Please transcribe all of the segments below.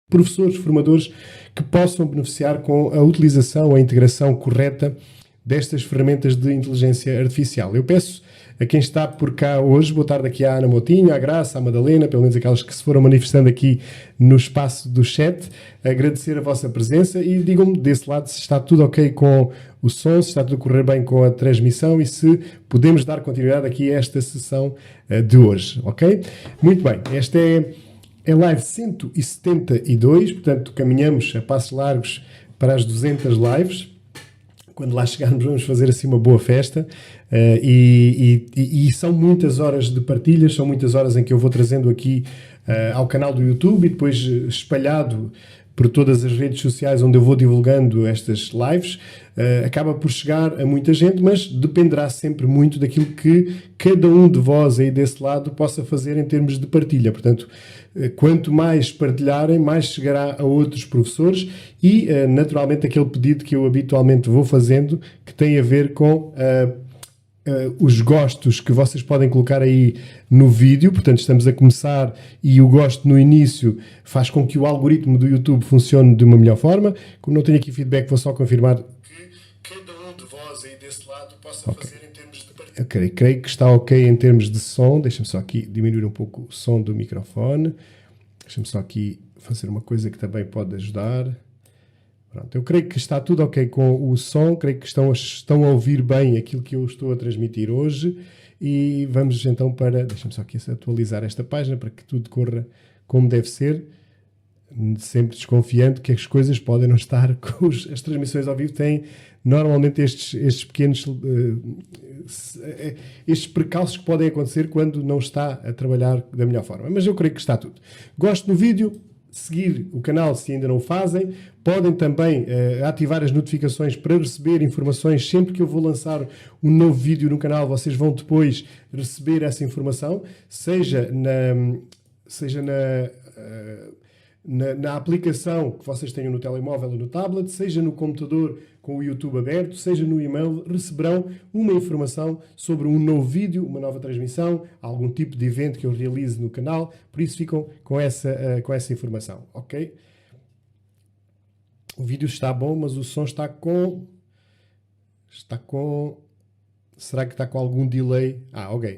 professores, formadores que possam beneficiar com a utilização, a integração correta destas ferramentas de inteligência artificial. Eu peço a quem está por cá hoje, boa tarde aqui à Ana Motinho, à Graça, à Madalena, pelo menos aquelas que se foram manifestando aqui no espaço do chat, agradecer a vossa presença e digam-me desse lado se está tudo ok com o som, se está tudo a correr bem com a transmissão e se podemos dar continuidade aqui a esta sessão de hoje, ok? Muito bem, esta é live 172, portanto caminhamos a passos largos para as 200 lives. Quando lá chegarmos vamos fazer assim uma boa festa e são muitas horas de partilhas, são muitas horas em que eu vou trazendo aqui ao canal do YouTube e depois espalhado por todas as redes sociais onde eu vou divulgando estas lives, acaba por chegar a muita gente, mas dependerá sempre muito daquilo que cada um de vós aí desse lado possa fazer em termos de partilha. Portanto, quanto mais partilharem, mais chegará a outros professores e, naturalmente, aquele pedido que eu habitualmente vou fazendo, que tem a ver com os gostos que vocês podem colocar aí no vídeo. Portanto, estamos a começar e o gosto no início faz com que o algoritmo do YouTube funcione de uma melhor forma. Como não tenho aqui feedback, vou só confirmar que cada um de vós aí desse lado possa fazer em termos de partilha. Ok, creio que está ok em termos de som. Deixa-me só aqui diminuir um pouco o som do microfone. Deixa-me só aqui fazer uma coisa que também pode ajudar. Pronto, eu creio que está tudo ok com o som, creio que estão a ouvir bem aquilo que eu estou a transmitir hoje e vamos então para, deixa-me só aqui atualizar esta página para que tudo corra como deve ser, sempre desconfiando que as coisas podem não estar com as transmissões ao vivo, têm normalmente estes pequenos estes precalços que podem acontecer quando não está a trabalhar da melhor forma, mas eu creio que está tudo. Gosto do vídeo, seguir o canal se ainda não o fazem, podem também ativar as notificações para receber informações sempre que eu vou lançar um novo vídeo no canal, vocês vão depois receber essa informação, seja na aplicação que vocês tenham no telemóvel ou no tablet, seja no computador com o YouTube aberto, seja no e-mail, receberão uma informação sobre um novo vídeo, uma nova transmissão, algum tipo de evento que eu realize no canal, por isso ficam com essa informação, ok? O vídeo está bom, mas o som está com... Será que está com algum delay?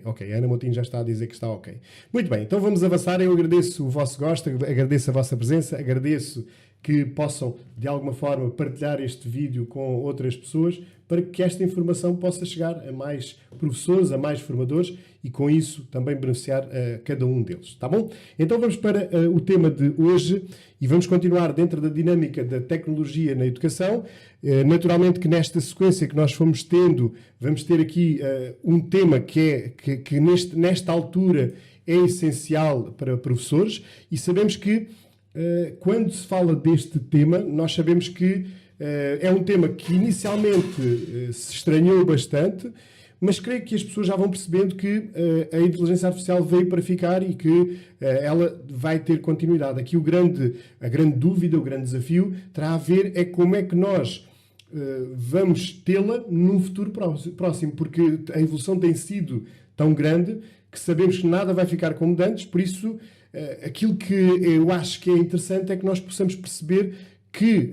Ok. A Ana Motinho já está a dizer que está ok. Muito bem, então vamos avançar. Eu agradeço o vosso gosto, agradeço a vossa presença, agradeço que possam, de alguma forma, partilhar este vídeo com outras pessoas para que esta informação possa chegar a mais professores, a mais formadores e, com isso, também beneficiar a cada um deles. Tá bom? Então vamos para o tema de hoje e vamos continuar dentro da dinâmica da tecnologia na educação. Naturalmente que nesta sequência que nós fomos tendo, vamos ter aqui um tema que nesta altura é essencial para professores e sabemos que quando se fala deste tema, nós sabemos que é um tema que inicialmente se estranhou bastante, mas creio que as pessoas já vão percebendo que a inteligência artificial veio para ficar e que ela vai ter continuidade. Aqui a grande dúvida, o grande desafio terá a ver é como é que nós vamos tê-la num futuro próximo, porque a evolução tem sido tão grande que sabemos que nada vai ficar como de antes, por isso aquilo que eu acho que é interessante é que nós possamos perceber que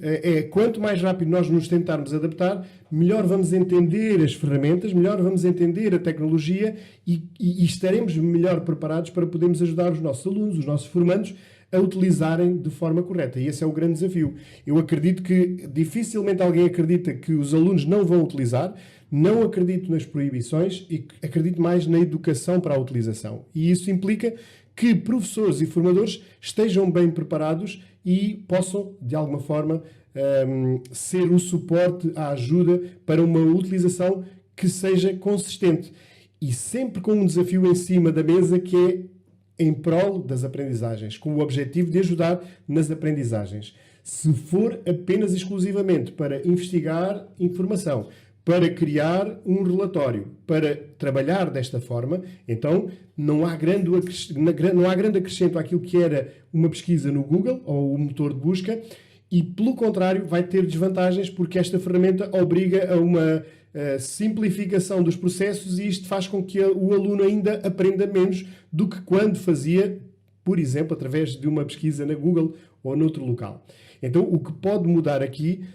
quanto mais rápido nós nos tentarmos adaptar, melhor vamos entender as ferramentas, melhor vamos entender a tecnologia e estaremos melhor preparados para podermos ajudar os nossos alunos, os nossos formandos, a utilizarem de forma correta. E esse é o grande desafio. Eu acredito que dificilmente alguém acredita que os alunos não vão utilizar, não acredito nas proibições e acredito mais na educação para a utilização. E isso implica que professores e formadores estejam bem preparados e possam, de alguma forma, ser o suporte, a ajuda para uma utilização que seja consistente. E sempre com um desafio em cima da mesa que é em prol das aprendizagens, com o objetivo de ajudar nas aprendizagens. Se for apenas exclusivamente para investigar informação, para criar um relatório, para trabalhar desta forma, então não há grande acrescento àquilo que era uma pesquisa no Google ou o motor de busca e, pelo contrário, vai ter desvantagens porque esta ferramenta obriga a uma simplificação dos processos e isto faz com que o aluno ainda aprenda menos do que quando fazia, por exemplo, através de uma pesquisa na Google ou noutro local. Então, o que pode mudar aqui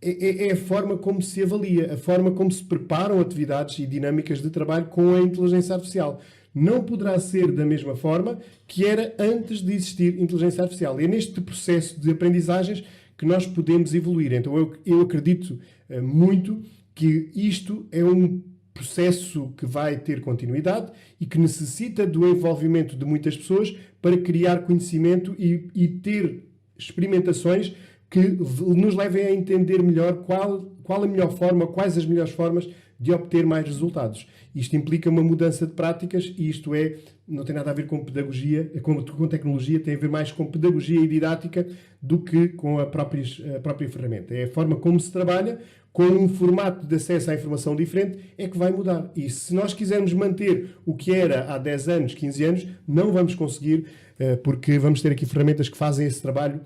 é a forma como se avalia, a forma como se preparam atividades e dinâmicas de trabalho com a inteligência artificial. Não poderá ser da mesma forma que era antes de existir inteligência artificial. É neste processo de aprendizagens que nós podemos evoluir. Então, eu acredito muito que isto é um processo que vai ter continuidade e que necessita do envolvimento de muitas pessoas para criar conhecimento e ter experimentações que nos levem a entender melhor qual a melhor forma, quais as melhores formas de obter mais resultados. Isto implica uma mudança de práticas e isto não tem nada a ver com pedagogia, com tecnologia, tem a ver mais com pedagogia e didática do que com a própria ferramenta. É a forma como se trabalha, com um formato de acesso à informação diferente, é que vai mudar. E se nós quisermos manter o que era há 10 anos, 15 anos, não vamos conseguir, porque vamos ter aqui ferramentas que fazem esse trabalho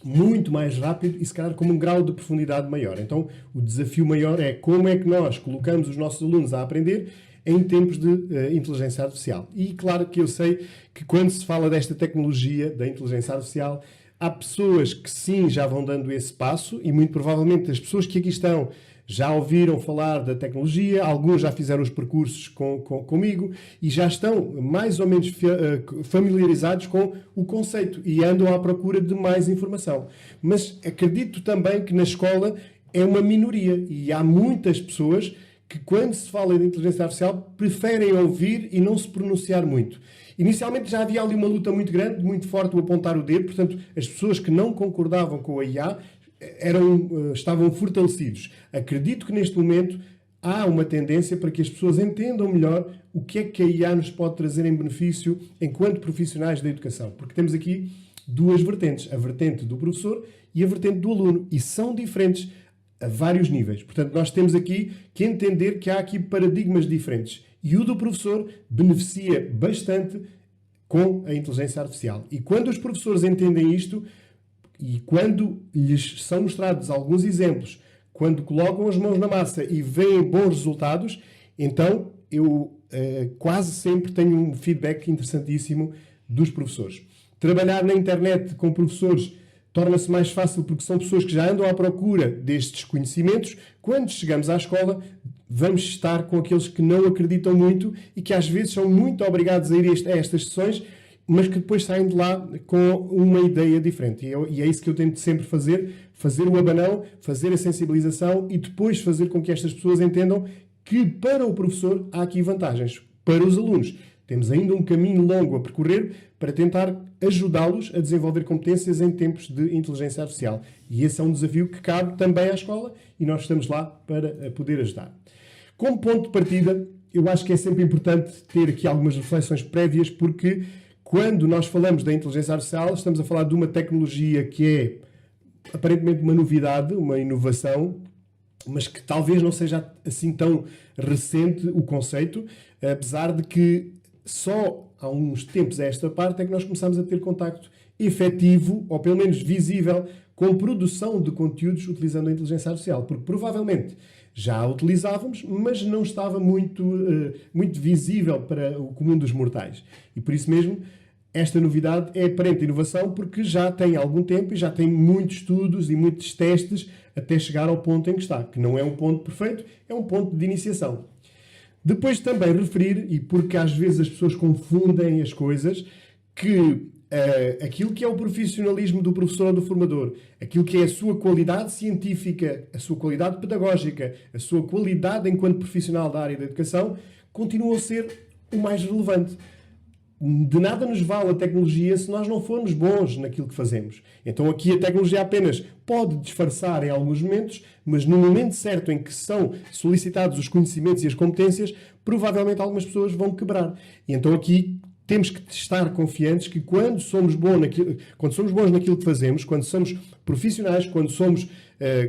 muito mais rápido e se calhar com um grau de profundidade maior. Então, o desafio maior é como é que nós colocamos os nossos alunos a aprender em tempos de inteligência artificial. E claro que eu sei que quando se fala desta tecnologia, da inteligência artificial, há pessoas que sim, já vão dando esse passo e muito provavelmente as pessoas que aqui estão já ouviram falar da tecnologia, alguns já fizeram os percursos comigo e já estão mais ou menos familiarizados com o conceito e andam à procura de mais informação. Mas acredito também que na escola é uma minoria e há muitas pessoas que quando se fala de inteligência artificial preferem ouvir e não se pronunciar muito. Inicialmente já havia ali uma luta muito grande, muito forte, o apontar o dedo, portanto as pessoas que não concordavam com a IA estavam fortalecidos. Acredito que neste momento há uma tendência para que as pessoas entendam melhor o que é que a IA nos pode trazer em benefício enquanto profissionais da educação. Porque temos aqui duas vertentes, a vertente do professor e a vertente do aluno, e são diferentes a vários níveis. Portanto, nós temos aqui que entender que há aqui paradigmas diferentes. E o do professor beneficia bastante com a inteligência artificial. E quando os professores entendem isto, e quando lhes são mostrados alguns exemplos, quando colocam as mãos na massa e veem bons resultados, então eu quase sempre tenho um feedback interessantíssimo dos professores. Trabalhar na internet com professores torna-se mais fácil porque são pessoas que já andam à procura destes conhecimentos. Quando chegamos à escola, vamos estar com aqueles que não acreditam muito e que às vezes são muito obrigados a ir a estas sessões, mas que depois saem de lá com uma ideia diferente. E é isso que eu tento sempre fazer o abanão, fazer a sensibilização e depois fazer com que estas pessoas entendam que para o professor há aqui vantagens. Para os alunos, temos ainda um caminho longo a percorrer para tentar ajudá-los a desenvolver competências em tempos de inteligência artificial. E esse é um desafio que cabe também à escola e nós estamos lá para poder ajudar. Como ponto de partida, eu acho que é sempre importante ter aqui algumas reflexões prévias, porque quando nós falamos da inteligência artificial, estamos a falar de uma tecnologia que é aparentemente uma novidade, uma inovação, mas que talvez não seja assim tão recente o conceito, apesar de que só há uns tempos a esta parte é que nós começamos a ter contacto efetivo, ou pelo menos visível, com produção de conteúdos utilizando a inteligência artificial, porque provavelmente já a utilizávamos, mas não estava muito visível para o comum dos mortais. E por isso mesmo, esta novidade é aparente inovação porque já tem algum tempo e já tem muitos estudos e muitos testes até chegar ao ponto em que está, que não é um ponto perfeito, é um ponto de iniciação. Depois também referir, e porque às vezes as pessoas confundem as coisas, que aquilo que é o profissionalismo do professor ou do formador, aquilo que é a sua qualidade científica, a sua qualidade pedagógica, a sua qualidade enquanto profissional da área da educação, continua a ser o mais relevante. De nada nos vale a tecnologia se nós não formos bons naquilo que fazemos. Então aqui a tecnologia apenas pode disfarçar em alguns momentos, mas no momento certo em que são solicitados os conhecimentos e as competências, provavelmente algumas pessoas vão quebrar. E então aqui temos que estar confiantes que quando somos bons naquilo que fazemos, quando somos profissionais, quando somos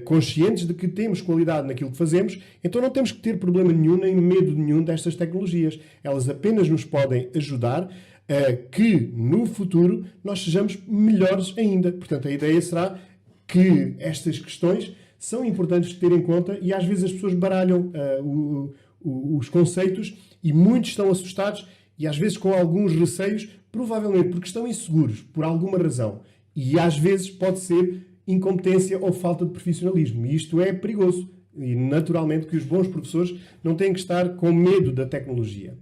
conscientes de que temos qualidade naquilo que fazemos, então não temos que ter problema nenhum, nem medo nenhum destas tecnologias. Elas apenas nos podem ajudar a que, no futuro, nós sejamos melhores ainda. Portanto, a ideia será que estas questões são importantes de ter em conta e às vezes as pessoas baralham os conceitos e muitos estão assustados e às vezes com alguns receios, provavelmente porque estão inseguros, por alguma razão. E às vezes pode ser incompetência ou falta de profissionalismo. E isto é perigoso. E naturalmente que os bons professores não têm que estar com medo da tecnologia.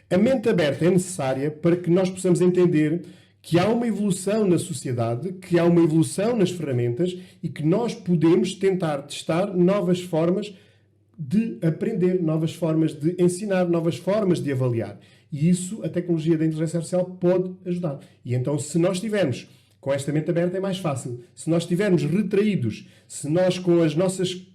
A mente aberta é necessária para que nós possamos entender que há uma evolução na sociedade, que há uma evolução nas ferramentas e que nós podemos tentar testar novas formas de aprender, novas formas de ensinar, novas formas de avaliar. E isso a tecnologia da inteligência artificial pode ajudar. E então, se nós estivermos com esta mente aberta, é mais fácil. Se nós estivermos retraídos, se nós com as nossas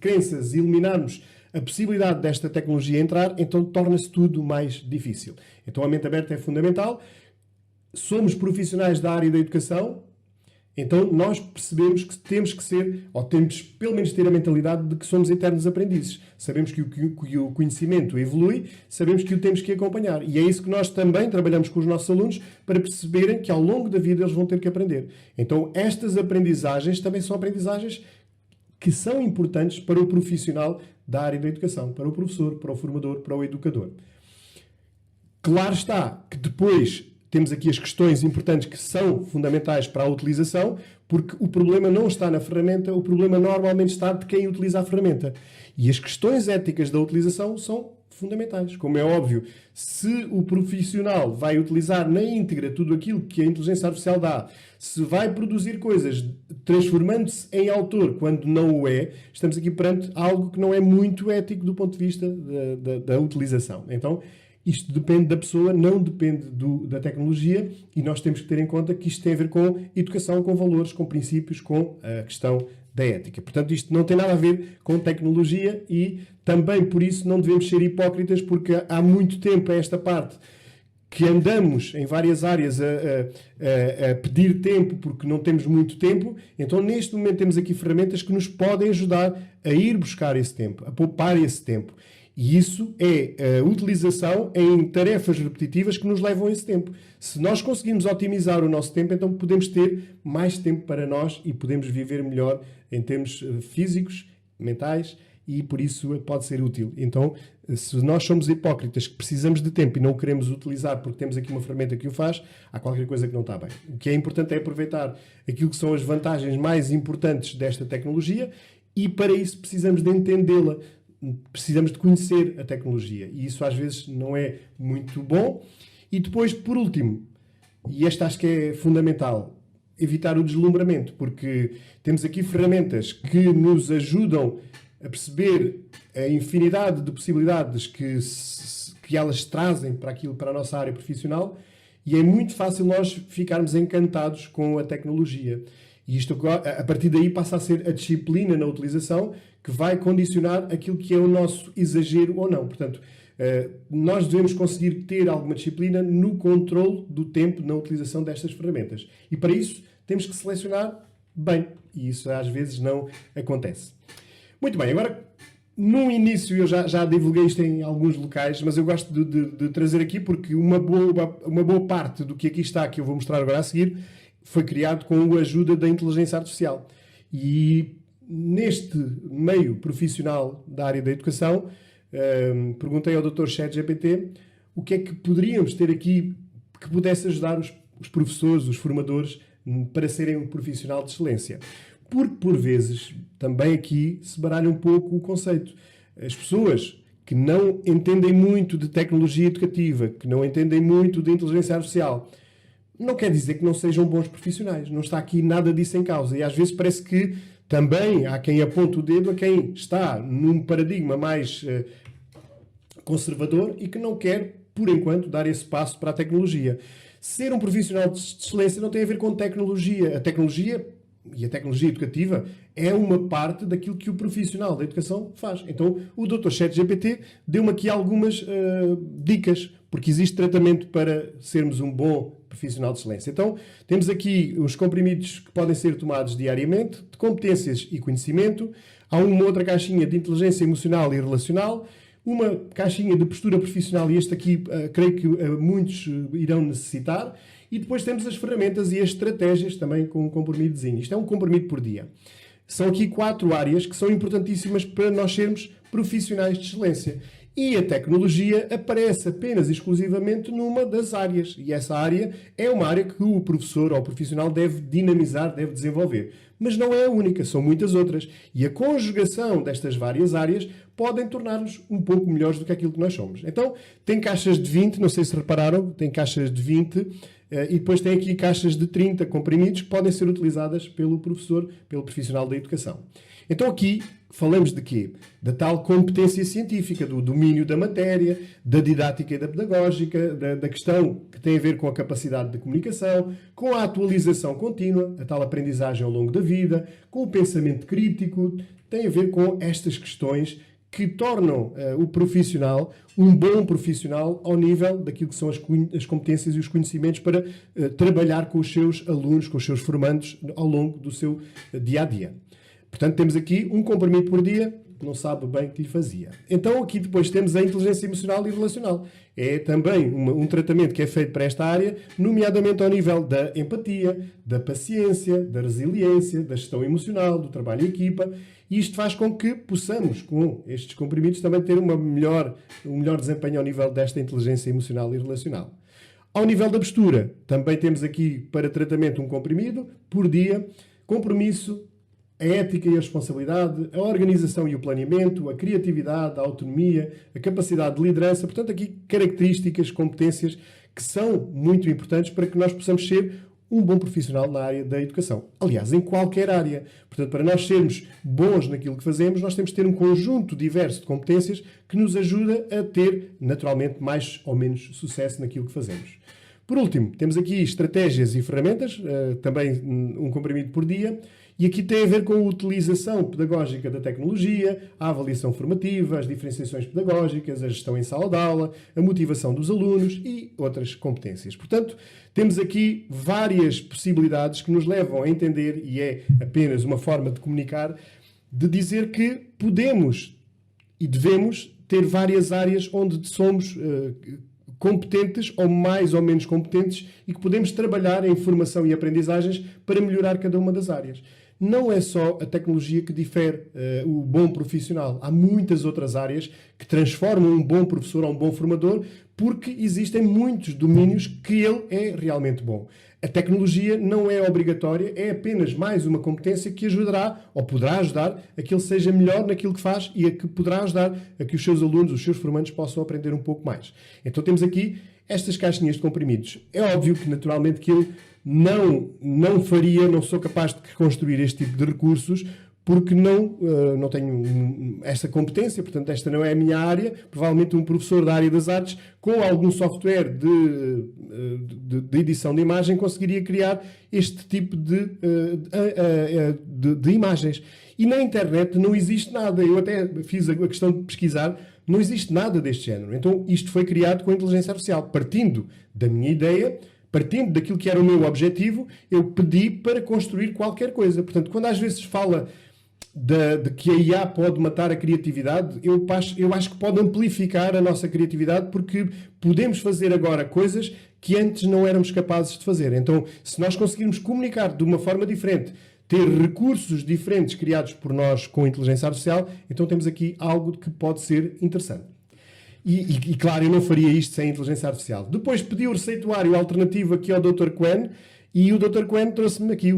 crenças eliminarmos a possibilidade desta tecnologia entrar, então torna-se tudo mais difícil. Então a mente aberta é fundamental. Somos profissionais da área da educação, então nós percebemos que temos que ser, ou temos pelo menos ter a mentalidade de que somos eternos aprendizes. Sabemos que o conhecimento evolui, sabemos que o temos que acompanhar. E é isso que nós também trabalhamos com os nossos alunos para perceberem que ao longo da vida eles vão ter que aprender. Então estas aprendizagens também são aprendizagens que são importantes para o profissional da área da educação, para o professor, para o formador, para o educador. Claro está que depois temos aqui as questões importantes que são fundamentais para a utilização, porque o problema não está na ferramenta, o problema normalmente está de quem utiliza a ferramenta. E as questões éticas da utilização são fundamentais. Como é óbvio, se o profissional vai utilizar na íntegra tudo aquilo que a inteligência artificial dá, se vai produzir coisas transformando-se em autor quando não o é, estamos aqui perante algo que não é muito ético do ponto de vista da utilização. Então, isto depende da pessoa, não depende da tecnologia, e nós temos que ter em conta que isto tem a ver com educação, com valores, com princípios, com a questão da ética. Portanto, isto não tem nada a ver com tecnologia e também por isso não devemos ser hipócritas, porque há muito tempo a esta parte que andamos em várias áreas a pedir tempo porque não temos muito tempo. Então, neste momento, temos aqui ferramentas que nos podem ajudar a ir buscar esse tempo, a poupar esse tempo. E isso é a utilização em tarefas repetitivas que nos levam a esse tempo. Se nós conseguimos otimizar o nosso tempo, então podemos ter mais tempo para nós e podemos viver melhor em termos físicos, mentais, e por isso pode ser útil. Então, se nós somos hipócritas que precisamos de tempo e não o queremos utilizar porque temos aqui uma ferramenta que o faz, há qualquer coisa que não está bem. O que é importante é aproveitar aquilo que são as vantagens mais importantes desta tecnologia e para isso precisamos de entendê-la. Precisamos de conhecer a tecnologia e isso às vezes não é muito bom. E depois, por último, e esta acho que é fundamental, evitar o deslumbramento, porque temos aqui ferramentas que nos ajudam a perceber a infinidade de possibilidades que elas trazem para a nossa área profissional e é muito fácil nós ficarmos encantados com a tecnologia. E isto, a partir daí, passa a ser a disciplina na utilização que vai condicionar aquilo que é o nosso exagero ou não. Portanto, nós devemos conseguir ter alguma disciplina no controle do tempo na utilização destas ferramentas. E para isso, temos que selecionar bem. E isso às vezes não acontece. Muito bem, agora, no início, eu já divulguei isto em alguns locais, mas eu gosto de trazer aqui porque uma boa parte do que aqui está, que eu vou mostrar agora a seguir, foi criado com a ajuda da inteligência artificial. E neste meio profissional da área da educação, perguntei ao Dr. ChatGPT o que é que poderíamos ter aqui que pudesse ajudar os professores, os formadores, para serem um profissional de excelência. Porque, por vezes, também aqui se baralha um pouco o conceito. As pessoas que não entendem muito de tecnologia educativa, que não entendem muito de inteligência artificial, não quer dizer que não sejam bons profissionais. Não está aqui nada disso em causa. E às vezes parece que também há quem aponte o dedo a quem está num paradigma mais conservador e que não quer, por enquanto, dar esse passo para a tecnologia. Ser um profissional de excelência não tem a ver com tecnologia. A tecnologia e a tecnologia educativa é uma parte daquilo que o profissional da educação faz. Então, o Dr. ChatGPT deu-me aqui algumas dicas, porque existe tratamento para sermos um bom profissional de excelência. Então, temos aqui os comprimidos que podem ser tomados diariamente, de competências e conhecimento. Há uma outra caixinha de inteligência emocional e relacional, uma caixinha de postura profissional, e este aqui creio que muitos irão necessitar. E depois temos as ferramentas e as estratégias também com um comprimidozinho. Isto é um comprimido por dia. São aqui 4 áreas que são importantíssimas para nós sermos profissionais de excelência. E a tecnologia aparece apenas e exclusivamente numa das áreas. E essa área é uma área que o professor ou o profissional deve dinamizar, deve desenvolver. Mas não é a única, são muitas outras. E a conjugação destas várias áreas podem tornar-nos um pouco melhores do que aquilo que nós somos. Então, tem caixas de 20, não sei se repararam, tem caixas de 20 e depois tem aqui caixas de 30 comprimidos que podem ser utilizadas pelo professor, pelo profissional da educação. Então aqui falamos de quê? Da tal competência científica, do domínio da matéria, da didática e da pedagógica, da questão que tem a ver com a capacidade de comunicação, com a atualização contínua, a tal aprendizagem ao longo da vida, com o pensamento crítico, tem a ver com estas questões que tornam o profissional um bom profissional ao nível daquilo que são as competências e os conhecimentos para trabalhar com os seus alunos, com os seus formandos ao longo do seu dia-a-dia. Portanto, temos aqui um comprimido por dia, que não sabe bem o que lhe fazia. Então, aqui depois temos a inteligência emocional e relacional. É também um tratamento que é feito para esta área, nomeadamente ao nível da empatia, da paciência, da resiliência, da gestão emocional, do trabalho em equipa. E isto faz com que possamos, com estes comprimidos, também ter um melhor desempenho ao nível desta inteligência emocional e relacional. Ao nível da postura, também temos aqui para tratamento um comprimido por dia, compromisso, a ética e a responsabilidade, a organização e o planeamento, a criatividade, a autonomia, a capacidade de liderança. Portanto, aqui características, competências que são muito importantes para que nós possamos ser um bom profissional na área da educação. Aliás, em qualquer área. Portanto, para nós sermos bons naquilo que fazemos, nós temos de ter um conjunto diverso de competências que nos ajuda a ter, naturalmente, mais ou menos sucesso naquilo que fazemos. Por último, temos aqui estratégias e ferramentas, também um comprimido por dia. E aqui tem a ver com a utilização pedagógica da tecnologia, a avaliação formativa, as diferenciações pedagógicas, a gestão em sala de aula, a motivação dos alunos e outras competências. Portanto, temos aqui várias possibilidades que nos levam a entender, e é apenas uma forma de comunicar, de dizer que podemos e devemos ter várias áreas onde somos competentes ou mais ou menos competentes e que podemos trabalhar em formação e aprendizagens para melhorar cada uma das áreas. Não é só a tecnologia que difere o bom profissional. Há muitas outras áreas que transformam um bom professor ou um bom formador porque existem muitos domínios que ele é realmente bom. A tecnologia não é obrigatória, é apenas mais uma competência que ajudará ou poderá ajudar a que ele seja melhor naquilo que faz e a que poderá ajudar a que os seus alunos, os seus formandos possam aprender um pouco mais. Então temos aqui estas caixinhas de comprimidos. É óbvio que naturalmente que eu não sou capaz de construir este tipo de recursos porque não tenho esta competência, portanto esta não é a minha área. Provavelmente um professor da área das artes com algum software de edição de imagem conseguiria criar este tipo de imagens. E na internet não existe nada. Eu até fiz a questão de pesquisar, não existe nada deste género. Então isto foi criado com a inteligência artificial, partindo da minha ideia, partindo daquilo que era o meu objetivo, eu pedi para construir qualquer coisa. Portanto, quando às vezes fala de que a IA pode matar a criatividade, eu acho que pode amplificar a nossa criatividade porque podemos fazer agora coisas que antes não éramos capazes de fazer. Então, se nós conseguirmos comunicar de uma forma diferente, ter recursos diferentes criados por nós com inteligência artificial, então temos aqui algo que pode ser interessante. E claro, eu não faria isto sem inteligência artificial. Depois pedi o receituário alternativo aqui ao Dr. Quen e o Dr. Quen trouxe-me aqui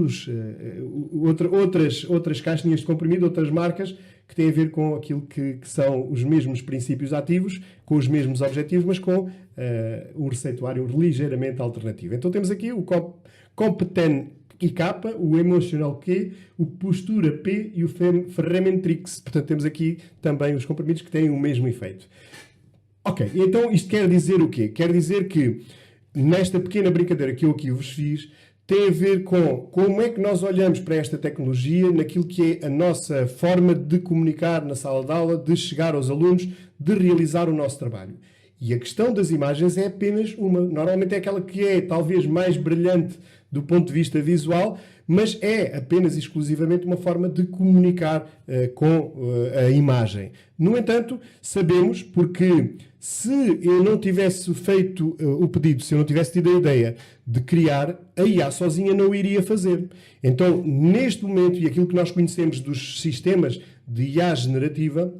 outras caixinhas de comprimido, outras marcas que têm a ver com aquilo que são os mesmos princípios ativos, com os mesmos objetivos, mas com um receituário ligeiramente alternativo. Então temos aqui o Competen IK, o Emotional Q, o Postura P e o Ferramentrix. Portanto, temos aqui também os comprimidos que têm o mesmo efeito. Ok, então isto quer dizer o quê? Quer dizer que nesta pequena brincadeira que eu aqui vos fiz, tem a ver com como é que nós olhamos para esta tecnologia naquilo que é a nossa forma de comunicar na sala de aula, de chegar aos alunos, de realizar o nosso trabalho. E a questão das imagens é apenas uma. Normalmente é aquela que é talvez mais brilhante do ponto de vista visual, mas é apenas e exclusivamente uma forma de comunicar com a imagem. No entanto, sabemos, porque se eu não tivesse feito o pedido, se eu não tivesse tido a ideia de criar, a IA sozinha não iria fazer. Então, neste momento, e aquilo que nós conhecemos dos sistemas de IA generativa,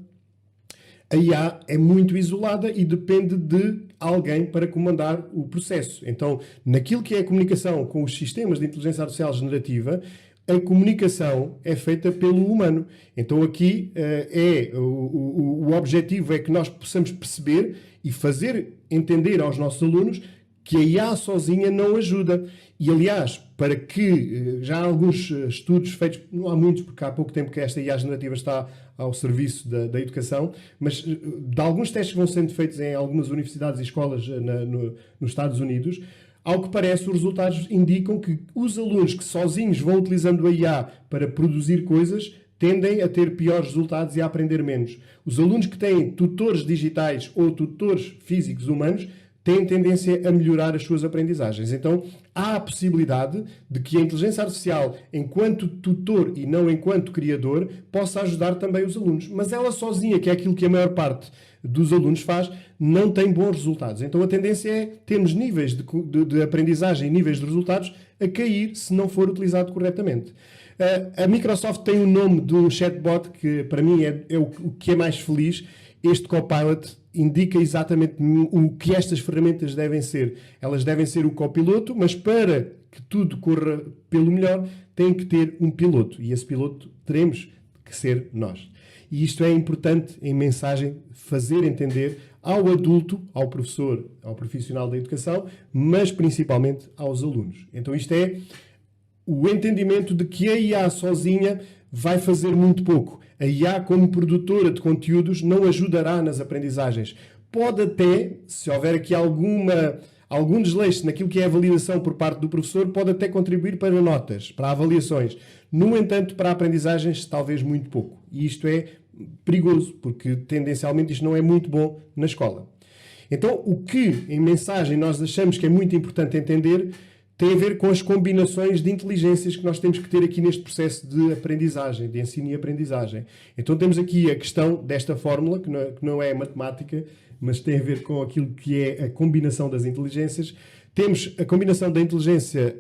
a IA é muito isolada e depende de alguém para comandar o processo. Então, naquilo que é a comunicação com os sistemas de inteligência artificial generativa, a comunicação é feita pelo humano. Então, aqui o objetivo é que nós possamos perceber e fazer entender aos nossos alunos que a IA sozinha não ajuda. E, aliás, para que já há alguns estudos feitos, não há muitos, porque há pouco tempo que esta IA generativa está ao serviço da educação, mas de alguns testes que vão sendo feitos em algumas universidades e escolas nos Estados Unidos, ao que parece, os resultados indicam que os alunos que sozinhos vão utilizando a IA para produzir coisas tendem a ter piores resultados e a aprender menos. Os alunos que têm tutores digitais ou tutores físicos humanos têm tendência a melhorar as suas aprendizagens. Então, há a possibilidade de que a inteligência artificial, enquanto tutor e não enquanto criador, possa ajudar também os alunos. Mas ela sozinha, que é aquilo que a maior parte dos alunos faz, não tem bons resultados. Então, a tendência é termos níveis de aprendizagem e níveis de resultados a cair se não for utilizado corretamente. A Microsoft tem o nome de um chatbot que, para mim, é o que é mais feliz. Este Copilot indica exatamente o que estas ferramentas devem ser. Elas devem ser o copiloto, mas para que tudo corra pelo melhor, tem que ter um piloto. E esse piloto teremos que ser nós. E isto é importante em mensagem fazer entender ao adulto, ao professor, ao profissional da educação, mas principalmente aos alunos. Então isto é o entendimento de que a IA sozinha vai fazer muito pouco. A IA, como produtora de conteúdos, não ajudará nas aprendizagens. Pode até, se houver aqui algum desleixo naquilo que é a validação por parte do professor, pode até contribuir para notas, para avaliações. No entanto, para aprendizagens, talvez muito pouco. E isto é perigoso, porque tendencialmente isto não é muito bom na escola. Então, o que em mensagem nós achamos que é muito importante entender tem a ver com as combinações de inteligências que nós temos que ter aqui neste processo de aprendizagem, de ensino e aprendizagem. Então temos aqui a questão desta fórmula, que não é matemática, mas tem a ver com aquilo que é a combinação das inteligências. Temos a combinação da inteligência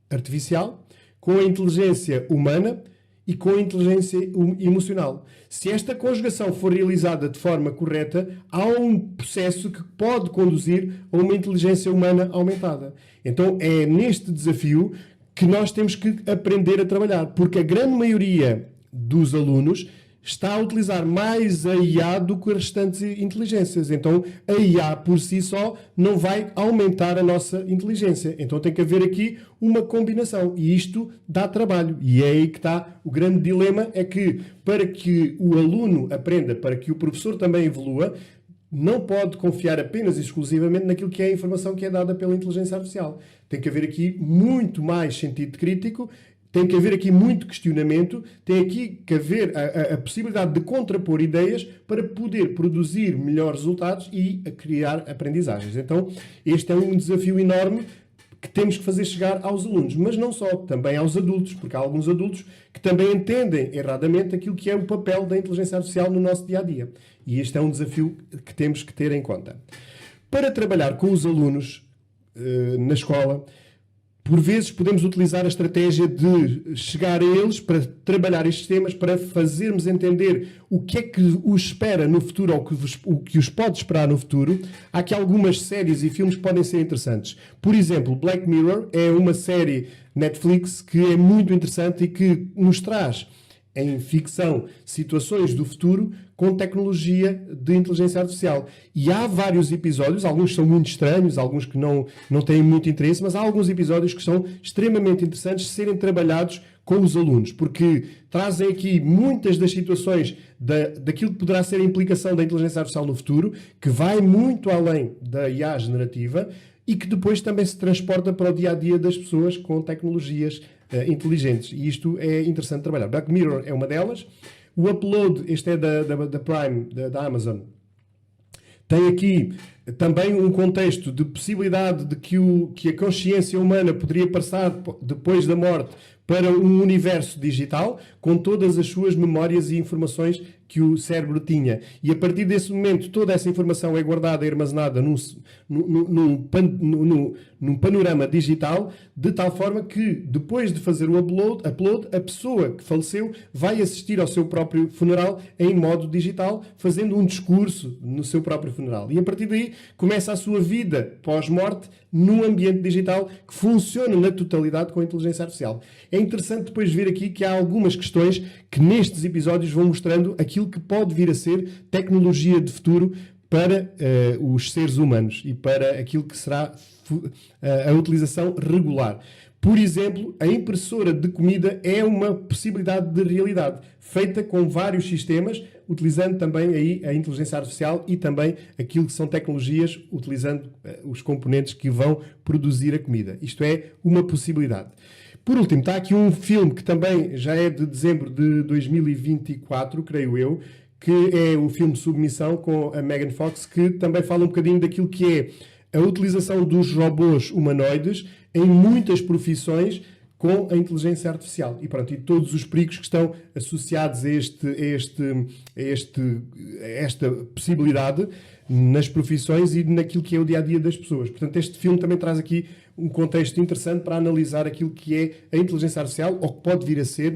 artificial com a inteligência humana e com a inteligência emocional. Se esta conjugação for realizada de forma correta, há um processo que pode conduzir a uma inteligência humana aumentada. Então é neste desafio que nós temos que aprender a trabalhar, porque a grande maioria dos alunos está a utilizar mais a IA do que as restantes inteligências. Então, a IA por si só não vai aumentar a nossa inteligência. Então, tem que haver aqui uma combinação. E isto dá trabalho. E é aí que está o grande dilema, é que para que o aluno aprenda, para que o professor também evolua, não pode confiar apenas e exclusivamente naquilo que é a informação que é dada pela inteligência artificial. Tem que haver aqui muito mais sentido crítico. Tem que haver aqui muito questionamento, tem aqui que haver a possibilidade de contrapor ideias para poder produzir melhores resultados e a criar aprendizagens. Então, este é um desafio enorme que temos que fazer chegar aos alunos, mas não só, também aos adultos, porque há alguns adultos que também entendem erradamente aquilo que é o papel da inteligência artificial no nosso dia-a-dia. E este é um desafio que temos que ter em conta. Para trabalhar com os alunos na escola, por vezes podemos utilizar a estratégia de chegar a eles para trabalhar estes temas, para fazermos entender o que é que os espera no futuro ou o que os pode esperar no futuro. Há aqui algumas séries e filmes que podem ser interessantes. Por exemplo, Black Mirror é uma série Netflix que é muito interessante e que nos traz em ficção situações do futuro com tecnologia de inteligência artificial. E há vários episódios, alguns são muito estranhos, alguns que não têm muito interesse, mas há alguns episódios que são extremamente interessantes de serem trabalhados com os alunos, porque trazem aqui muitas das situações daquilo que poderá ser a implicação da inteligência artificial no futuro, que vai muito além da IA generativa e que depois também se transporta para o dia-a-dia das pessoas com tecnologias inteligentes. E isto é interessante trabalhar. Black Mirror é uma delas. O Upload, este é da Prime, da Amazon, tem aqui também um contexto de possibilidade de que a consciência humana poderia passar depois da morte para um universo digital com todas as suas memórias e informações que o cérebro tinha. E a partir desse momento, toda essa informação é guardada e armazenada num panorama digital, de tal forma que, depois de fazer o upload, a pessoa que faleceu vai assistir ao seu próprio funeral em modo digital, fazendo um discurso no seu próprio funeral. E a partir daí começa a sua vida pós-morte num ambiente digital que funciona na totalidade com a inteligência artificial. É interessante depois ver aqui que há algumas questões que nestes episódios vão mostrando aquilo que pode vir a ser tecnologia de futuro para os seres humanos e para aquilo que será a utilização regular. Por exemplo, a impressora de comida é uma possibilidade de realidade, feita com vários sistemas, utilizando também aí a inteligência artificial e também aquilo que são tecnologias, utilizando os componentes que vão produzir a comida. Isto é uma possibilidade. Por último, está aqui um filme que também já é de dezembro de 2024, creio eu, que é o filme Submissão, com a Megan Fox, que também fala um bocadinho daquilo que é a utilização dos robôs humanoides em muitas profissões com a inteligência artificial. E pronto, e todos os perigos que estão associados a esta possibilidade nas profissões e naquilo que é o dia-a-dia das pessoas. Portanto, este filme também traz aqui um contexto interessante para analisar aquilo que é a inteligência artificial ou que pode vir a ser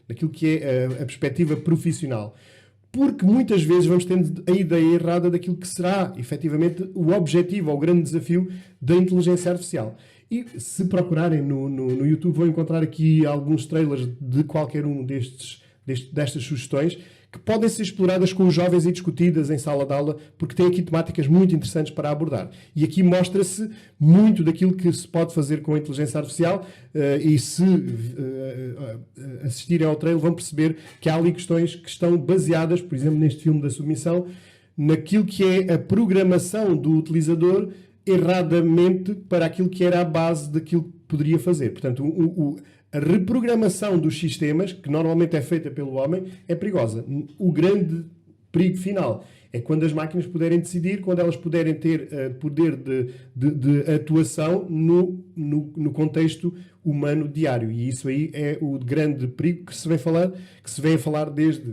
naquilo que é a perspectiva profissional. Porque muitas vezes vamos tendo a ideia errada daquilo que será, efetivamente, o objetivo ou o grande desafio da inteligência artificial. E se procurarem no YouTube vão encontrar aqui alguns trailers de qualquer um destas sugestões que podem ser exploradas com os jovens e discutidas em sala de aula, porque tem aqui temáticas muito interessantes para abordar. E aqui mostra-se muito daquilo que se pode fazer com a inteligência artificial e se assistirem ao trailer vão perceber que há ali questões que estão baseadas, por exemplo, neste filme da Submissão, naquilo que é a programação do utilizador erradamente para aquilo que era a base daquilo que poderia fazer. Portanto, a reprogramação dos sistemas, que normalmente é feita pelo homem, é perigosa. O grande perigo final é quando as máquinas puderem decidir, quando elas puderem ter poder de atuação no contexto humano diário. E isso aí é o grande perigo que se vem a falar desde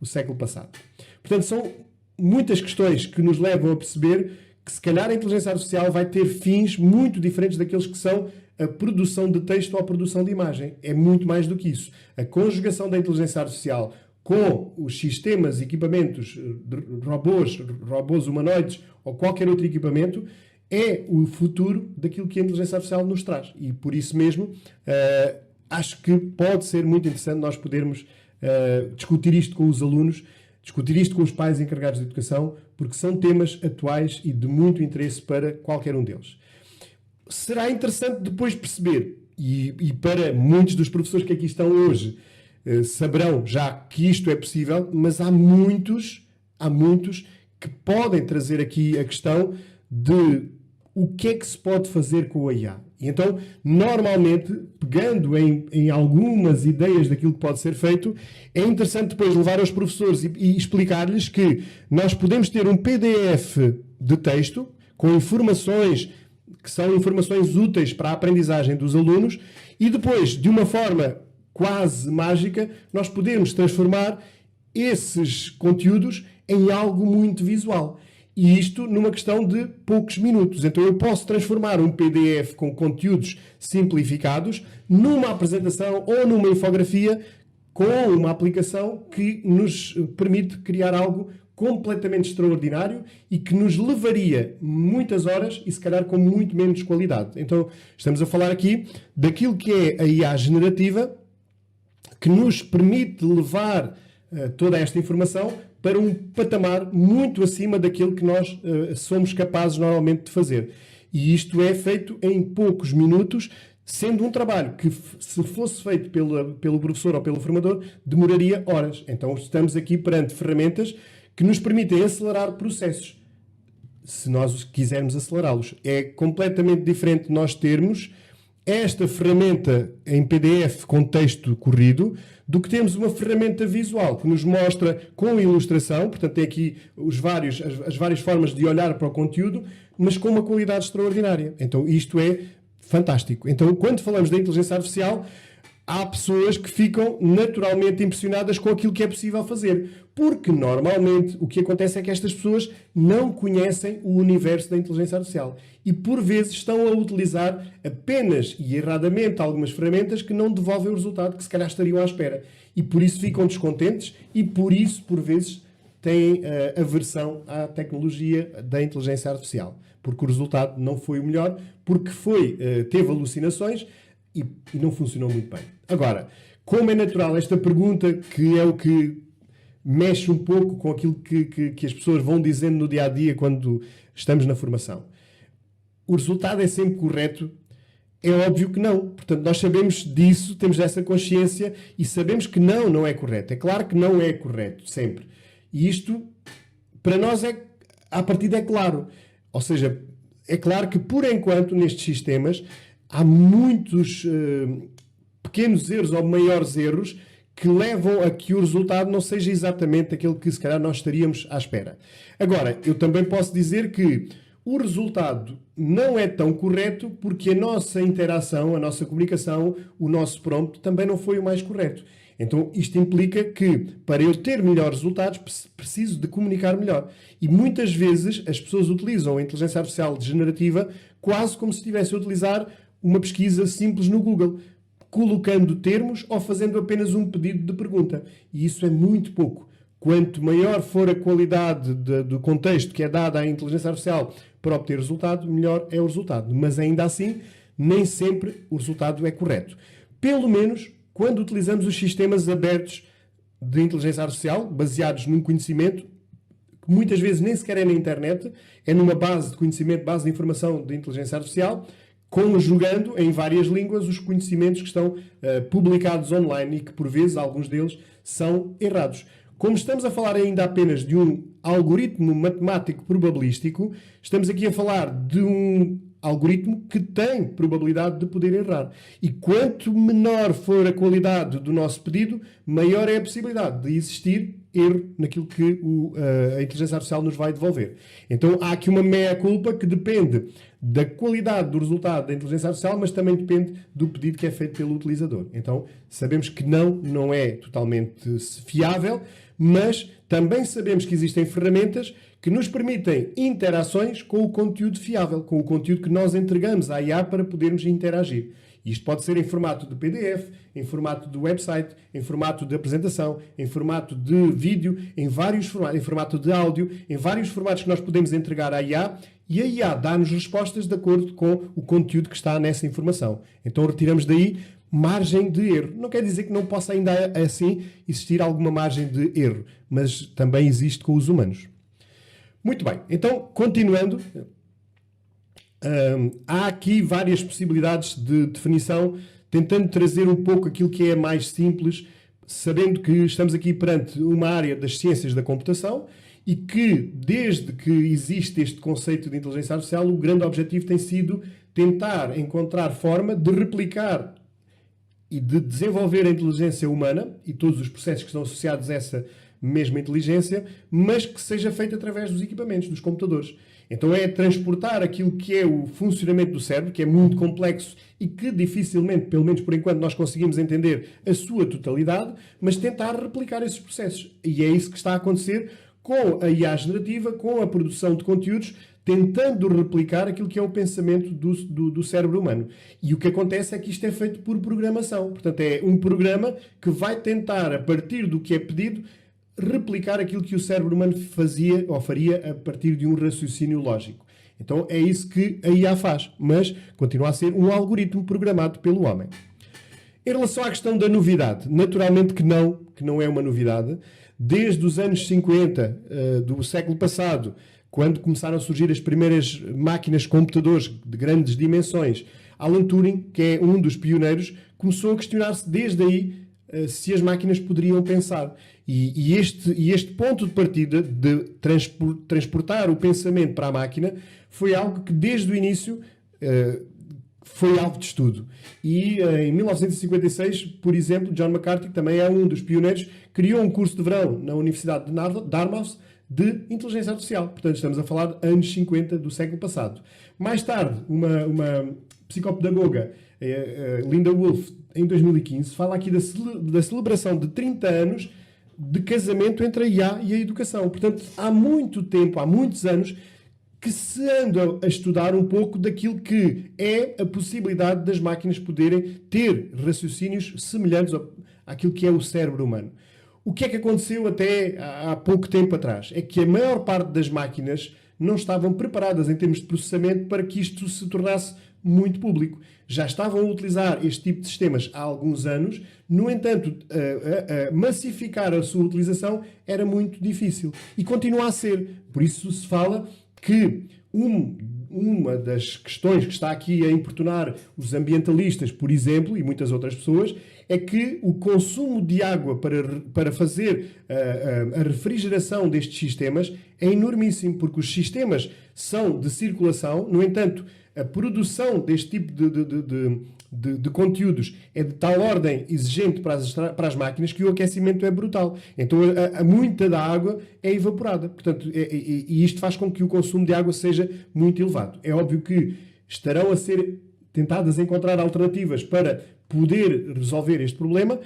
o século passado. Portanto, são muitas questões que nos levam a perceber que se calhar a inteligência artificial vai ter fins muito diferentes daqueles que são a produção de texto ou a produção de imagem. É muito mais do que isso. A conjugação da inteligência artificial com os sistemas, equipamentos, robôs humanoides ou qualquer outro equipamento é o futuro daquilo que a inteligência artificial nos traz. E por isso mesmo acho que pode ser muito interessante nós podermos discutir isto com os alunos, discutir isto com os pais encarregados de educação, porque são temas atuais e de muito interesse para qualquer um deles. Será interessante depois perceber, e para muitos dos professores que aqui estão hoje saberão já que isto é possível, mas há muitos que podem trazer aqui a questão de o que é que se pode fazer com a IA. E então, normalmente, pegando em algumas ideias daquilo que pode ser feito, é interessante depois levar aos professores e explicar-lhes que nós podemos ter um PDF de texto com informações que são informações úteis para a aprendizagem dos alunos e depois, de uma forma quase mágica, nós podemos transformar esses conteúdos em algo muito visual. E isto numa questão de poucos minutos. Então eu posso transformar um PDF com conteúdos simplificados numa apresentação ou numa infografia com uma aplicação que nos permite criar algo completamente extraordinário e que nos levaria muitas horas e se calhar com muito menos qualidade. Então estamos a falar aqui daquilo que é a IA generativa que nos permite levar toda esta informação para um patamar muito acima daquilo que nós somos capazes normalmente de fazer. E isto é feito em poucos minutos, sendo um trabalho que, se fosse feito pelo professor ou pelo formador, demoraria horas. Então estamos aqui perante ferramentas que nos permitem acelerar processos, se nós quisermos acelerá-los. É completamente diferente nós termos esta ferramenta em PDF com texto corrido do que temos uma ferramenta visual que nos mostra com ilustração, portanto tem aqui as várias formas de olhar para o conteúdo, mas com uma qualidade extraordinária. Então isto é fantástico. Então, quando falamos da inteligência artificial, há pessoas que ficam naturalmente impressionadas com aquilo que é possível fazer. Porque, normalmente, o que acontece é que estas pessoas não conhecem o universo da inteligência artificial. E, por vezes, estão a utilizar apenas e erradamente algumas ferramentas que não devolvem o resultado que se calhar estariam à espera. E, por isso, ficam descontentes e, por isso, por vezes, têm aversão à tecnologia da inteligência artificial. Porque o resultado não foi o melhor, porque teve alucinações e não funcionou muito bem. Agora, como é natural esta pergunta, que é o que mexe um pouco com aquilo que as pessoas vão dizendo no dia-a-dia quando estamos na formação. O resultado é sempre correto? É óbvio que não. Portanto, nós sabemos disso, temos essa consciência e sabemos que não é correto. É claro que não é correto, sempre. E isto, para nós, à partida é claro. Ou seja, é claro que, por enquanto, nestes sistemas, há muitos pequenos erros ou maiores erros que levam a que o resultado não seja exatamente aquele que, se calhar, nós estaríamos à espera. Agora, eu também posso dizer que o resultado não é tão correto porque a nossa interação, a nossa comunicação, o nosso prompt também não foi o mais correto. Então, isto implica que, para eu ter melhores resultados, preciso de comunicar melhor. E muitas vezes as pessoas utilizam a inteligência artificial generativa quase como se estivesse a utilizar uma pesquisa simples no Google, colocando termos ou fazendo apenas um pedido de pergunta. E isso é muito pouco. Quanto maior for a qualidade do contexto que é dado à inteligência artificial para obter resultado, melhor é o resultado. Mas ainda assim, nem sempre o resultado é correto. Pelo menos quando utilizamos os sistemas abertos de inteligência artificial, baseados num conhecimento que muitas vezes nem sequer é na internet, é numa base de conhecimento, base de informação de inteligência artificial, conjugando em várias línguas os conhecimentos que estão publicados online e que, por vezes, alguns deles são errados. Como estamos a falar ainda apenas de um algoritmo matemático probabilístico, estamos aqui a falar de um algoritmo que tem probabilidade de poder errar. E quanto menor for a qualidade do nosso pedido, maior é a possibilidade de existir erro naquilo que a inteligência artificial nos vai devolver. Então há aqui uma meia-culpa que depende da qualidade do resultado da inteligência artificial, mas também depende do pedido que é feito pelo utilizador. Então sabemos que não é totalmente fiável, mas também sabemos que existem ferramentas que nos permitem interações com o conteúdo fiável, com o conteúdo que nós entregamos à IA para podermos interagir. Isto pode ser em formato de PDF, em formato de website, em formato de apresentação, em formato de vídeo, em vários formatos, em formato de áudio, em vários formatos que nós podemos entregar à IA, e a IA dá-nos respostas de acordo com o conteúdo que está nessa informação. Então retiramos daí margem de erro. Não quer dizer que não possa ainda assim existir alguma margem de erro, mas também existe com os humanos. Muito bem, então, continuando, há aqui várias possibilidades de definição, tentando trazer um pouco aquilo que é mais simples, sabendo que estamos aqui perante uma área das ciências da computação e que, desde que existe este conceito de inteligência artificial, o grande objetivo tem sido tentar encontrar forma de replicar e de desenvolver a inteligência humana e todos os processos que estão associados a essa mesma inteligência, mas que seja feito através dos equipamentos, dos computadores. Então é transportar aquilo que é o funcionamento do cérebro, que é muito complexo e que dificilmente, pelo menos por enquanto, nós conseguimos entender a sua totalidade, mas tentar replicar esses processos. E é isso que está a acontecer com a IA generativa, com a produção de conteúdos, tentando replicar aquilo que é o pensamento do cérebro humano. E o que acontece é que isto é feito por programação. Portanto, é um programa que vai tentar, a partir do que é pedido, replicar aquilo que o cérebro humano fazia ou faria a partir de um raciocínio lógico. Então é isso que a IA faz, mas continua a ser um algoritmo programado pelo homem. Em relação à questão da novidade, naturalmente que não é uma novidade. Desde os anos 50 do século passado, quando começaram a surgir as primeiras máquinas computadores de grandes dimensões, Alan Turing, que é um dos pioneiros, começou a questionar-se desde aí se as máquinas poderiam pensar. E este ponto de partida de transportar o pensamento para a máquina foi algo que desde o início foi alvo de estudo. E em 1956, por exemplo, John McCarthy, que também é um dos pioneiros, criou um curso de verão na Universidade de Dartmouth de inteligência artificial. Portanto, estamos a falar de anos 50 do século passado. Mais tarde, uma psicopedagoga Linda Woolf, em 2015, fala aqui da celebração de 30 anos de casamento entre a IA e a educação. Portanto, há muito tempo, há muitos anos, que se anda a estudar um pouco daquilo que é a possibilidade das máquinas poderem ter raciocínios semelhantes àquilo que é o cérebro humano. O que é que aconteceu até há pouco tempo atrás? É que a maior parte das máquinas não estavam preparadas em termos de processamento para que isto se tornasse muito público. Já estavam a utilizar este tipo de sistemas há alguns anos, no entanto, massificar a sua utilização era muito difícil. E continua a ser. Por isso se fala que uma das questões que está aqui a importunar os ambientalistas, por exemplo, e muitas outras pessoas, é que o consumo de água para fazer a refrigeração destes sistemas é enormíssimo, porque os sistemas são de circulação, no entanto, a produção deste tipo de conteúdos é de tal ordem exigente para as máquinas que o aquecimento é brutal. Então, muita da água é evaporada. Portanto, e isto faz com que o consumo de água seja muito elevado. É óbvio que estarão a ser tentadas encontrar alternativas para poder resolver este problema,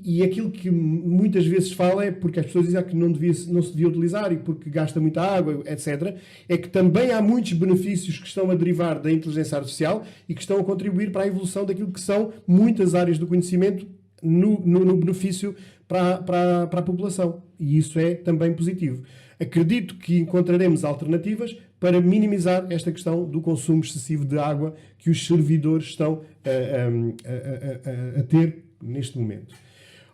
e aquilo que muitas vezes fala é porque as pessoas dizem que não se devia utilizar e porque gasta muita água, etc. É que também há muitos benefícios que estão a derivar da inteligência artificial e que estão a contribuir para a evolução daquilo que são muitas áreas do conhecimento no benefício para a população. E isso é também positivo. Acredito que encontraremos alternativas para minimizar esta questão do consumo excessivo de água que os servidores estão a ter neste momento.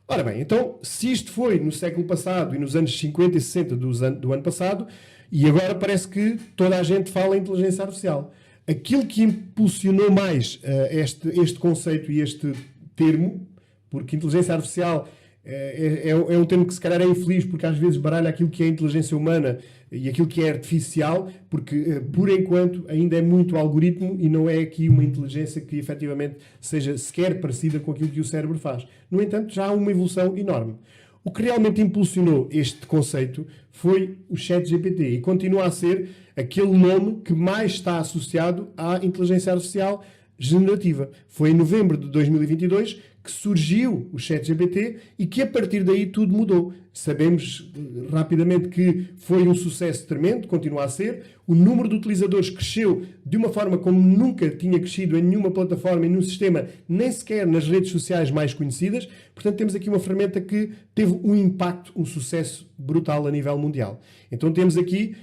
Ora bem, então, se isto foi no século passado e nos anos 50 e 60 do ano passado, e agora parece que toda a gente fala em inteligência artificial. Aquilo que impulsionou mais este conceito e este termo, porque inteligência artificial é um termo que se calhar é infeliz, porque às vezes baralha aquilo que é inteligência humana e aquilo que é artificial, porque por enquanto ainda é muito algoritmo e não é aqui uma inteligência que efetivamente seja sequer parecida com aquilo que o cérebro faz. No entanto, já há uma evolução enorme. O que realmente impulsionou este conceito foi o ChatGPT e continua a ser aquele nome que mais está associado à inteligência artificial generativa. Foi em novembro de 2022 que surgiu o ChatGPT e que a partir daí tudo mudou. Sabemos rapidamente que foi um sucesso tremendo, continua a ser. O número de utilizadores cresceu de uma forma como nunca tinha crescido em nenhuma plataforma, em nenhum sistema, nem sequer nas redes sociais mais conhecidas. Portanto, temos aqui uma ferramenta que teve um impacto, um sucesso brutal a nível mundial. Então temos aqui,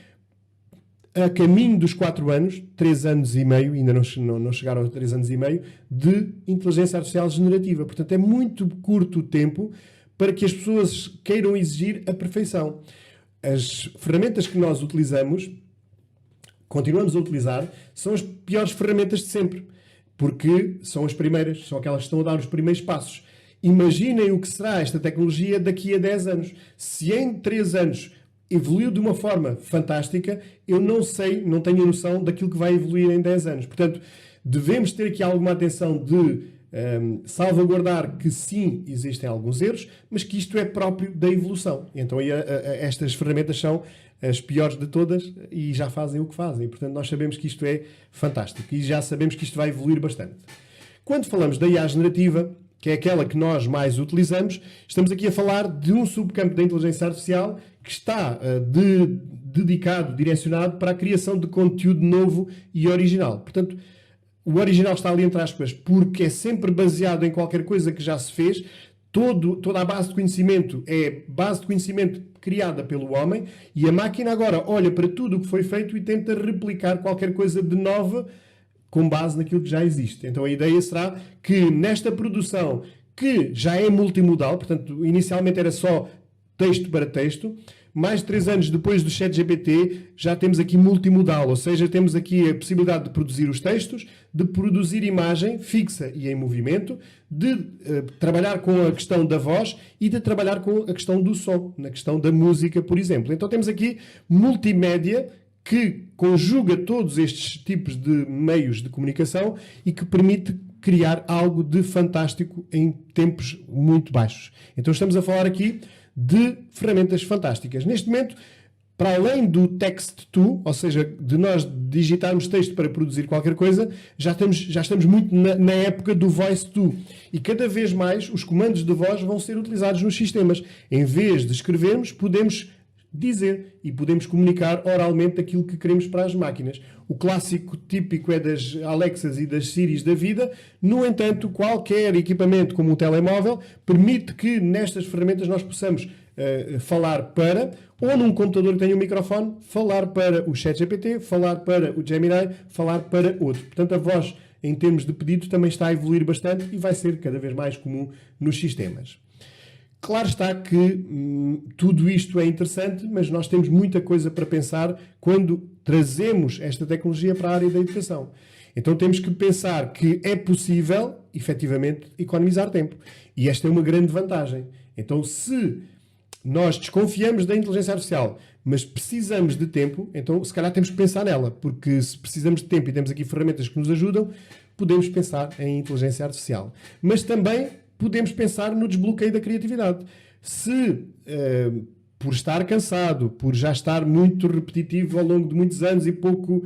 a caminho dos 4 anos, 3 anos e meio, ainda não chegaram a 3 anos e meio, de inteligência artificial generativa. Portanto, é muito curto o tempo para que as pessoas queiram exigir a perfeição. As ferramentas que nós utilizamos, continuamos a utilizar, são as piores ferramentas de sempre, porque são as primeiras, são aquelas que estão a dar os primeiros passos. Imaginem o que será esta tecnologia daqui a 10 anos. Se em 3 anos evoluiu de uma forma fantástica, eu não sei, não tenho noção daquilo que vai evoluir em 10 anos. Portanto, devemos ter aqui alguma atenção de salvaguardar que sim, existem alguns erros, mas que isto é próprio da evolução. Então estas ferramentas são as piores de todas e já fazem o que fazem. Portanto, nós sabemos que isto é fantástico e já sabemos que isto vai evoluir bastante. Quando falamos da IA generativa, que é aquela que nós mais utilizamos, estamos aqui a falar de um subcampo da inteligência artificial que está dedicado, direcionado para a criação de conteúdo novo e original. Portanto, o original está ali entre aspas, porque é sempre baseado em qualquer coisa que já se fez. Toda a base de conhecimento é base de conhecimento criada pelo homem e a máquina agora olha para tudo o que foi feito e tenta replicar qualquer coisa de nova com base naquilo que já existe. Então a ideia será que nesta produção, que já é multimodal, portanto inicialmente era só texto para texto, mais de 3 anos depois do ChatGPT já temos aqui multimodal, ou seja, temos aqui a possibilidade de produzir os textos, de produzir imagem fixa e em movimento, de trabalhar com a questão da voz e de trabalhar com a questão do som, na questão da música, por exemplo. Então temos aqui multimédia que conjuga todos estes tipos de meios de comunicação e que permite criar algo de fantástico em tempos muito baixos. Então estamos a falar aqui de ferramentas fantásticas. Neste momento, para além do text-to, ou seja, de nós digitarmos texto para produzir qualquer coisa, já estamos muito na época do voice-to. E cada vez mais os comandos de voz vão ser utilizados nos sistemas. Em vez de escrevermos, podemos dizer e podemos comunicar oralmente aquilo que queremos para as máquinas. O clássico típico é das Alexas e das Siris da vida. No entanto, qualquer equipamento como um telemóvel permite que nestas ferramentas nós possamos falar para, ou num computador que tenha um microfone, falar para o ChatGPT, falar para o Gemini, falar para outro. Portanto, a voz, em termos de pedido, também está a evoluir bastante e vai ser cada vez mais comum nos sistemas. Claro está que tudo isto é interessante, mas nós temos muita coisa para pensar quando trazemos esta tecnologia para a área da educação. Então temos que pensar que é possível, efetivamente, economizar tempo. E esta é uma grande vantagem. Então, se nós desconfiamos da inteligência artificial, mas precisamos de tempo, então se calhar temos que pensar nela, porque se precisamos de tempo e temos aqui ferramentas que nos ajudam, podemos pensar em inteligência artificial. Mas também podemos pensar no desbloqueio da criatividade. Se, por estar cansado, por já estar muito repetitivo ao longo de muitos anos e pouco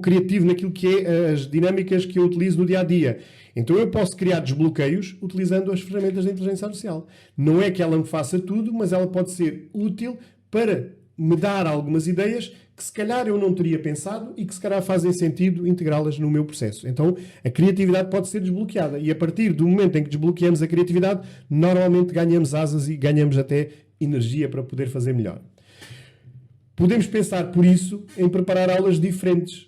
criativo naquilo que é as dinâmicas que eu utilizo no dia-a-dia, então eu posso criar desbloqueios utilizando as ferramentas da inteligência artificial. Não é que ela me faça tudo, mas ela pode ser útil para me dar algumas ideias que se calhar eu não teria pensado e que se calhar fazem sentido integrá-las no meu processo. Então a criatividade pode ser desbloqueada e a partir do momento em que desbloqueamos a criatividade, normalmente ganhamos asas e ganhamos até energia para poder fazer melhor. Podemos pensar, por isso, em preparar aulas diferentes.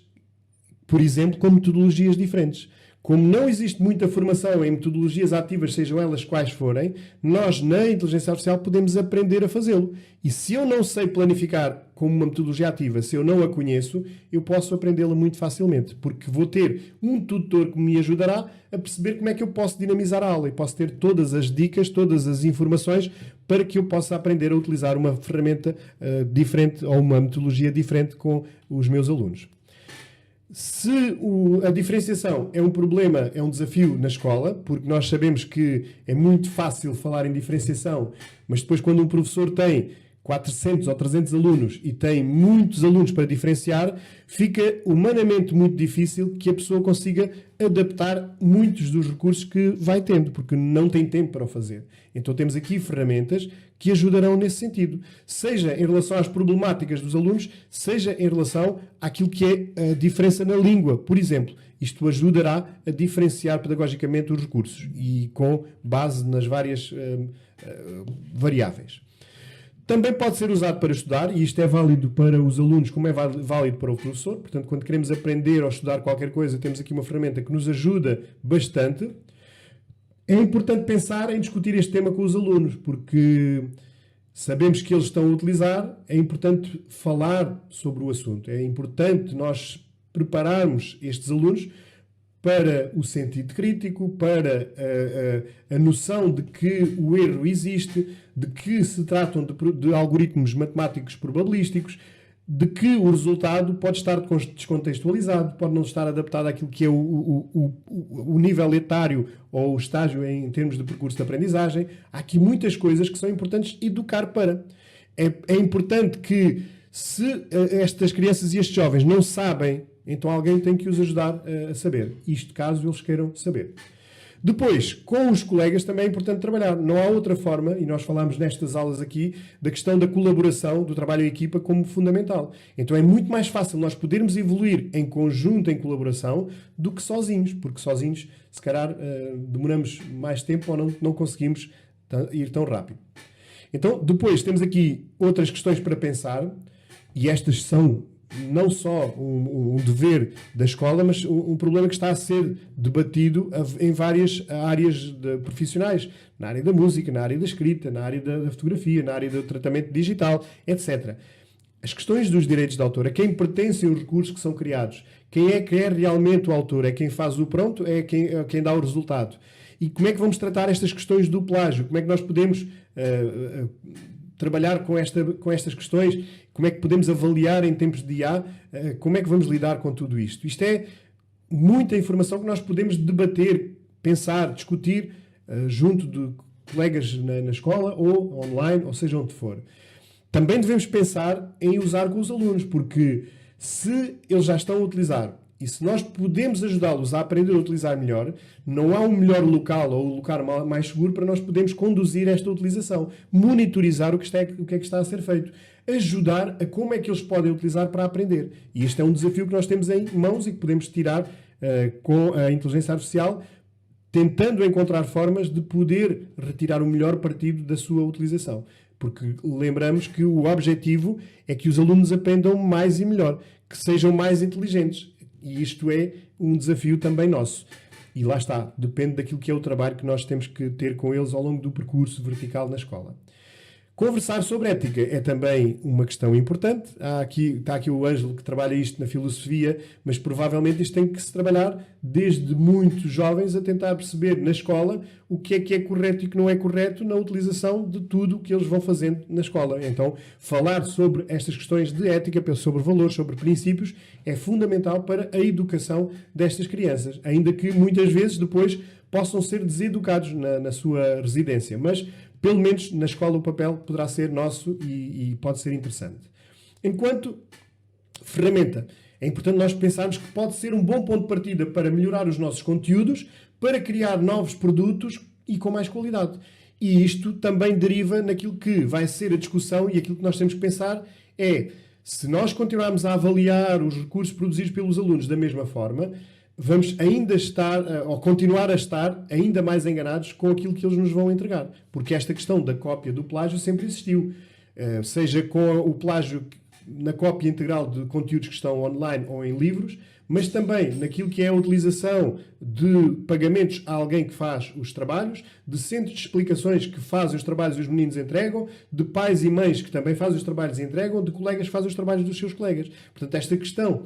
Por exemplo, com metodologias diferentes. Como não existe muita formação em metodologias ativas, sejam elas quais forem, nós, na inteligência artificial, podemos aprender a fazê-lo. E se eu não sei planificar como uma metodologia ativa, se eu não a conheço, eu posso aprendê-la muito facilmente, porque vou ter um tutor que me ajudará a perceber como é que eu posso dinamizar a aula e posso ter todas as dicas, todas as informações para que eu possa aprender a utilizar uma ferramenta diferente ou uma metodologia diferente com os meus alunos. Se a diferenciação é um problema, é um desafio na escola, porque nós sabemos que é muito fácil falar em diferenciação, mas depois quando um professor tem 400 ou 300 alunos e tem muitos alunos para diferenciar, fica humanamente muito difícil que a pessoa consiga adaptar muitos dos recursos que vai tendo, porque não tem tempo para o fazer. Então temos aqui ferramentas que ajudarão nesse sentido, seja em relação às problemáticas dos alunos, seja em relação àquilo que é a diferença na língua, por exemplo. Isto ajudará a diferenciar pedagogicamente os recursos e com base nas várias variáveis. Também pode ser usado para estudar, e isto é válido para os alunos como é válido para o professor. Portanto, quando queremos aprender ou estudar qualquer coisa, temos aqui uma ferramenta que nos ajuda bastante. É importante pensar em discutir este tema com os alunos, porque sabemos que eles estão a utilizar, é importante falar sobre o assunto. É importante nós prepararmos estes alunos para o sentido crítico, para a noção de que o erro existe, de que se tratam de algoritmos matemáticos probabilísticos, de que o resultado pode estar descontextualizado, pode não estar adaptado àquilo que é o nível etário ou o estágio em termos de percurso de aprendizagem. Há aqui muitas coisas que são importantes educar para. É importante que, se estas crianças e estes jovens não sabem, então alguém tem que os ajudar a saber. Isto caso eles queiram saber. Depois, com os colegas também é importante trabalhar. Não há outra forma, e nós falamos nestas aulas aqui, da questão da colaboração, do trabalho em equipa como fundamental. Então é muito mais fácil nós podermos evoluir em conjunto, em colaboração, do que sozinhos, porque sozinhos, se calhar, demoramos mais tempo ou não conseguimos ir tão rápido. Então, depois temos aqui outras questões para pensar, e estas são não só um dever da escola, mas um problema que está a ser debatido em várias áreas profissionais. Na área da música, na área da escrita, na área da fotografia, na área do tratamento digital, etc. As questões dos direitos de autor, a quem pertencem os recursos que são criados, quem é que é realmente o autor, é quem faz o pronto, é quem dá o resultado. E como é que vamos tratar estas questões do plágio? Como é que nós podemos trabalhar com estas questões? Como é que podemos avaliar em tempos de IA? Como é que vamos lidar com tudo isto? Isto é muita informação que nós podemos debater, pensar, discutir junto de colegas na escola ou online, ou seja onde for. também devemos pensar em usar com os alunos, porque se eles já estão a utilizar e se nós podemos ajudá-los a aprender a utilizar melhor, não há um melhor local ou um lugar mais seguro para nós podermos conduzir esta utilização, monitorizar o que é que está a ser feito, ajudar a como é que eles podem utilizar para aprender. E este é um desafio que nós temos em mãos e que podemos tirar com a inteligência artificial, tentando encontrar formas de poder retirar o melhor partido da sua utilização. Porque lembramos que o objetivo é que os alunos aprendam mais e melhor, que sejam mais inteligentes. E isto é um desafio também nosso. E lá está, depende daquilo que é o trabalho que nós temos que ter com eles ao longo do percurso vertical na escola. Conversar sobre ética é também uma questão importante. Está aqui o Ângelo que trabalha isto na filosofia, mas provavelmente isto tem que se trabalhar desde muito jovens a tentar perceber na escola o que é correto e que não é correto na utilização de tudo o que eles vão fazendo na escola. Então, falar sobre estas questões de ética, sobre valores, sobre princípios, é fundamental para a educação destas crianças, ainda que muitas vezes depois possam ser deseducados na sua residência. Mas pelo menos na escola o papel poderá ser nosso e pode ser interessante. Enquanto ferramenta, é importante nós pensarmos que pode ser um bom ponto de partida para melhorar os nossos conteúdos, para criar novos produtos e com mais qualidade. E isto também deriva naquilo que vai ser a discussão e aquilo que nós temos que pensar é, se nós continuarmos a avaliar os recursos produzidos pelos alunos da mesma forma, vamos ainda estar, ou continuar a estar, ainda mais enganados com aquilo que eles nos vão entregar. Porque esta questão da cópia do plágio sempre existiu. Seja com o plágio na cópia integral de conteúdos que estão online ou em livros, mas também naquilo que é a utilização de pagamentos a alguém que faz os trabalhos, de centros de explicações que fazem os trabalhos e os meninos entregam, de pais e mães que também fazem os trabalhos e entregam, de colegas que fazem os trabalhos dos seus colegas. Portanto, esta questão